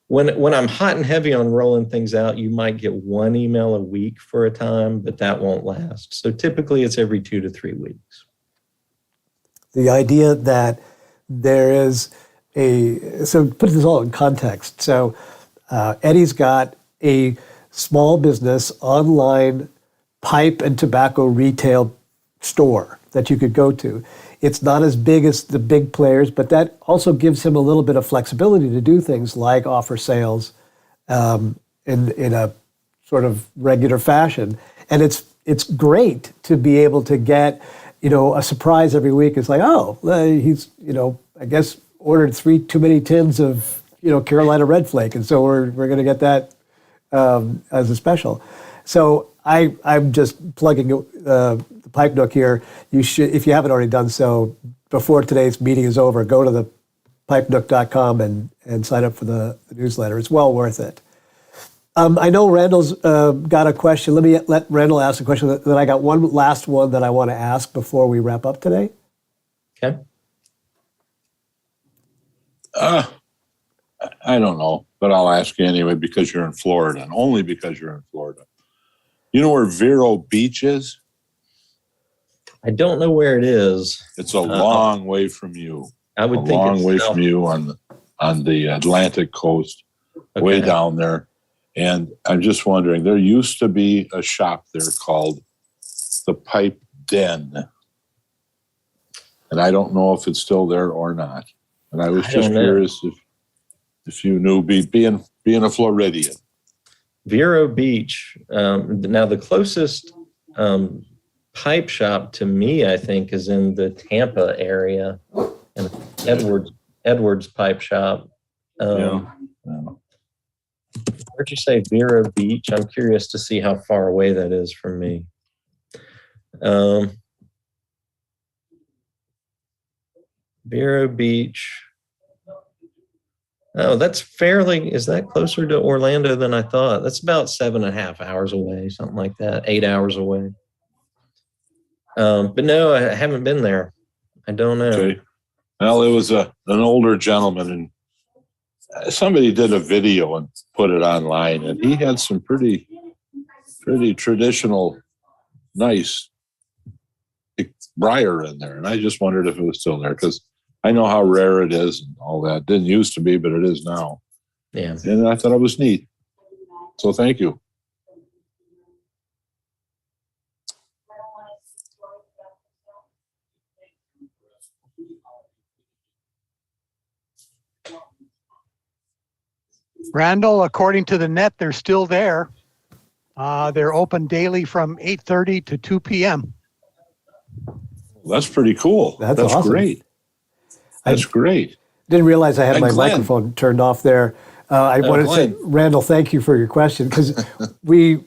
when I'm hot and heavy on rolling things out, you might get 1 email a week for a time, but that won't last. So typically it's every 2 to 3 weeks. The idea that there is so put this all in context. So Eddie's got a small business online pipe and tobacco retail store that you could go to. It's not as big as the big players, but that also gives him a little bit of flexibility to do things like offer sales in a sort of regular fashion. And it's great to be able to get, a surprise every week. It's like, he's, I guess ordered 3 too many tins of, Carolina Red Flake. And so we're going to get that as a special. So I'm just plugging the Pipe Nook here. You should, if you haven't already done so, before today's meeting is over, go to the pipenook.com and sign up for the newsletter. It's well worth it. I know Randall's got a question. Let Randall ask a question. Then I got one last one that I want to ask before we wrap up today. Okay. I don't know, but I'll ask you anyway because you're in Florida, and only because you're in Florida. You know where Vero Beach is? I don't know where it is. It's a long way from you. I would think a long it's way south. from you on the Atlantic coast, way down there. And I'm just wondering, there used to be a shop there called the Pipe Den. And I don't know if it's still there or not. And I was just curious if you knew, being a Floridian. Vero Beach. Now, the closest pipe shop to me, I think, is in the Tampa area, and Edwards Pipe Shop. Where'd you say Vero Beach? I'm curious to see how far away that is from me. Vero Beach. Oh, that's is that closer to Orlando than I thought? That's about 7.5 hours away, something like that, 8 hours away. But no, I haven't been there. I don't know. Okay. Well, it was an older gentleman, and somebody did a video and put it online, and he had some pretty traditional, nice briar in there. And I just wondered if it was still there, because I know how rare it is and all that. Didn't used to be, but it is now. Yeah. And I thought it was neat. So thank you. Randall, according to the net, they're still there. They're open daily from 8:30 to 2 p.m. That's pretty cool. That's awesome. Great. That's great. Didn't realize I had And my Glenn. microphone turned off there. I wanted to say, Randall, thank you for your question, because we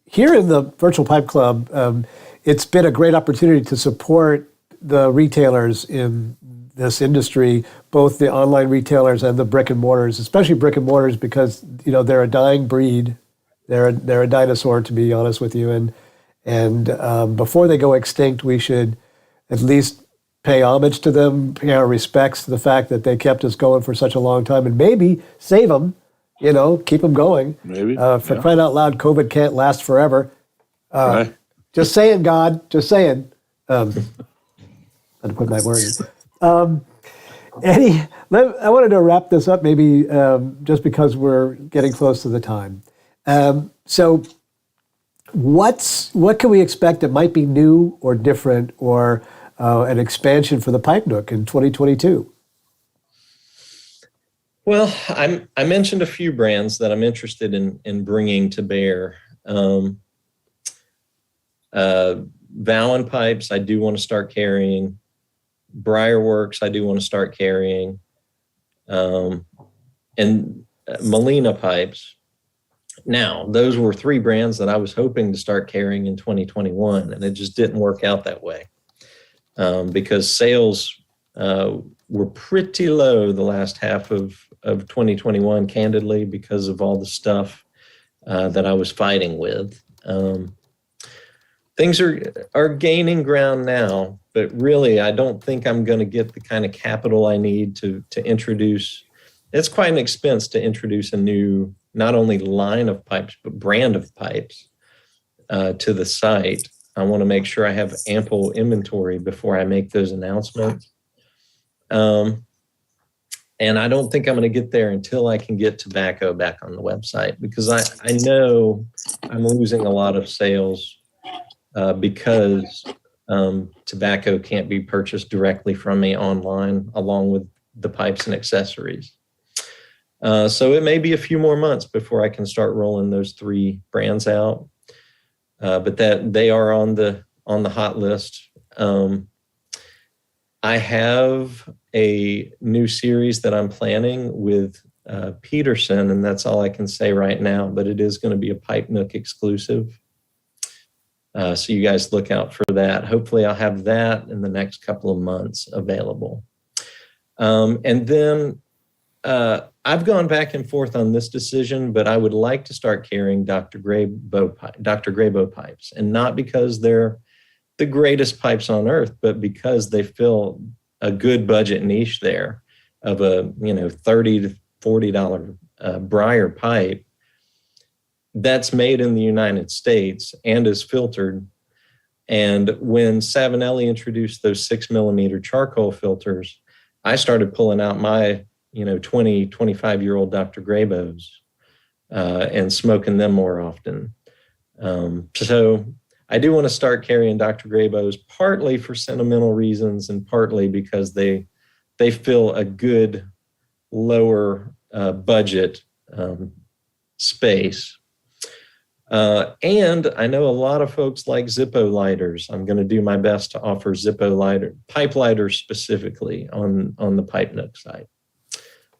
here in the Virtual Pipe Club, it's been a great opportunity to support the retailers in this industry, both the online retailers and the brick and mortars, especially brick and mortars, because they're a dying breed. They're a dinosaur, to be honest with you, and before they go extinct, we should at least pay homage to them, pay our respects to the fact that they kept us going for such a long time, and maybe save them, keep them going. Maybe. For crying out loud, COVID can't last forever. Right. Just saying, God, just saying. Had to put my words. Eddie, I wanted to wrap this up maybe just because we're getting close to the time. So what can we expect that might be new or different or an expansion for the Pipe Nook in 2022? Well, I mentioned a few brands that I'm interested in bringing to bear. Vallon pipes, I do want to start carrying. Briarworks, I do want to start carrying. And Molina pipes. Now, those were 3 brands that I was hoping to start carrying in 2021, and it just didn't work out that way because sales were pretty low the last half of 2021, candidly, because of all the stuff that I was fighting with. Things are gaining ground now, but really, I don't think I'm going to get the kind of capital I need to introduce. It's quite an expense to introduce a new, not only line of pipes, but brand of pipes to the site. I want to make sure I have ample inventory before I make those announcements. And I don't think I'm going to get there until I can get tobacco back on the website, because I know I'm losing a lot of sales because tobacco can't be purchased directly from me online, along with the pipes and accessories. So it may be a few more months before I can start rolling those 3 brands out, but that they are on the hot list. I have a new series that I'm planning with Peterson, and that's all I can say right now, but it is going to be a Pipe Nook exclusive. So you guys look out for that. Hopefully I'll have that in the next couple of months available. And then I've gone back and forth on this decision, but I would like to start carrying Dr. Graybo pipes, and not because they're the greatest pipes on earth, but because they fill a good budget niche there of a $30 to $40 Briar pipe that's made in the United States and is filtered. And when Savinelli introduced those 6mm charcoal filters, I started pulling out my 20, 25-year-old Dr. Graybos and smoking them more often. So I do want to start carrying Dr. Graybos, partly for sentimental reasons and partly because they fill a good lower budget space. And I know a lot of folks like Zippo lighters. I'm going to do my best to offer Zippo pipe lighters specifically on the Pipe Nook site.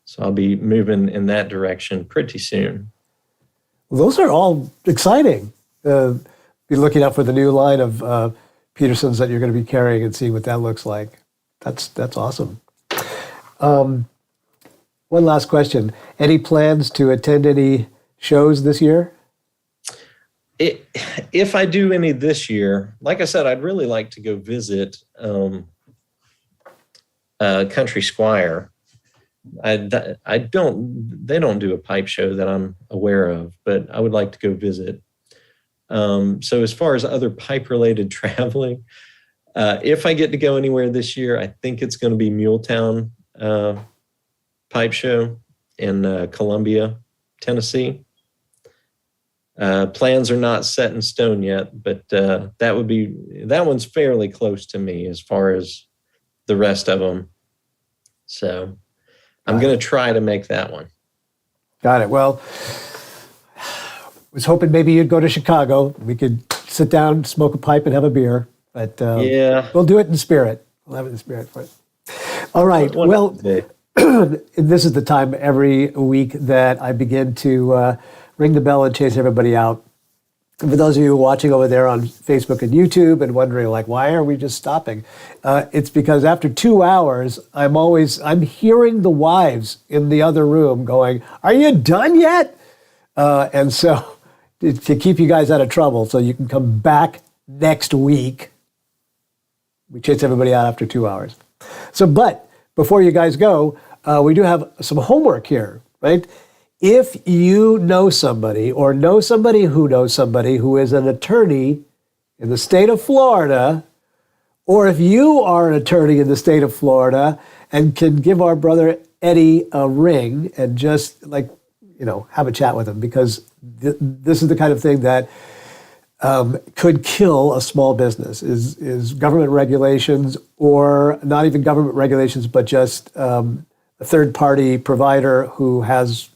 So I'll be moving in that direction pretty soon. Well, those are all exciting. Be looking out for the new line of Petersons that you're going to be carrying and seeing what that looks like. That's awesome. One last question. Any plans to attend any shows this year? If I do any this year, like I said, I'd really like to go visit Country Squire. They don't do a pipe show that I'm aware of, but I would like to go visit. So as far as other pipe-related traveling, if I get to go anywhere this year, I think it's going to be Muletown Pipe Show in Columbia, Tennessee. Plans are not set in stone yet, but that one's fairly close to me as far as the rest of them. So I'm going to try to make that one. Got it. Well, was hoping maybe you'd go to Chicago. We could sit down, smoke a pipe, and have a beer. But yeah, we'll do it in spirit. We'll have it in spirit for it. All right. Well, this is the time every week that I begin to ring the bell and chase everybody out. And for those of you watching over there on Facebook and YouTube and wondering, why are we just stopping? It's because after 2 hours, I'm hearing the wives in the other room going, "Are you done yet?" And so to keep you guys out of trouble so you can come back next week, we chase everybody out after 2 hours. So, but before you guys go, we do have some homework here, right? If you know somebody or know somebody who is an attorney in the state of Florida, or if you are an attorney in the state of Florida and can give our brother Eddie a ring and just have a chat with him, because this is the kind of thing that could kill a small business is government regulations, or not even government regulations, but just a third-party provider who has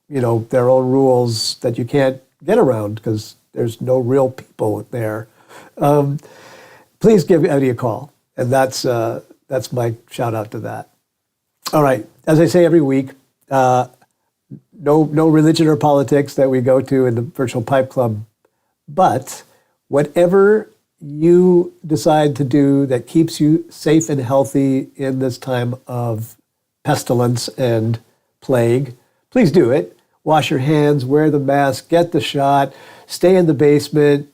their own rules that you can't get around because there's no real people there. Please give Eddie a call, and that's my shout out to that. All right, as I say every week, no religion or politics that we go to in the Virtual Pipe Club, but whatever you decide to do that keeps you safe and healthy in this time of pestilence and plague, please do it. Wash your hands, wear the mask, get the shot, stay in the basement,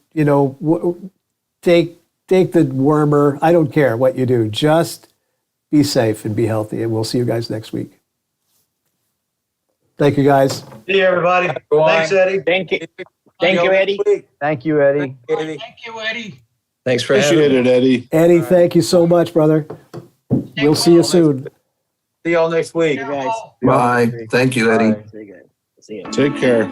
take the wormer. I don't care what you do. Just be safe and be healthy, and we'll see you guys next week. Thank you, guys. See you, everybody. Thanks, Eddie. Thank you. Thank you, Eddie. Thank you, Eddie. Thank you, Eddie. Thanks for Appreciate having me. it, Eddie. Eddie, thank you so much, brother. We'll see you soon. See y'all next week. Hey, guys. Bye. Thank you, Eddie. See you guys. See you. Take care.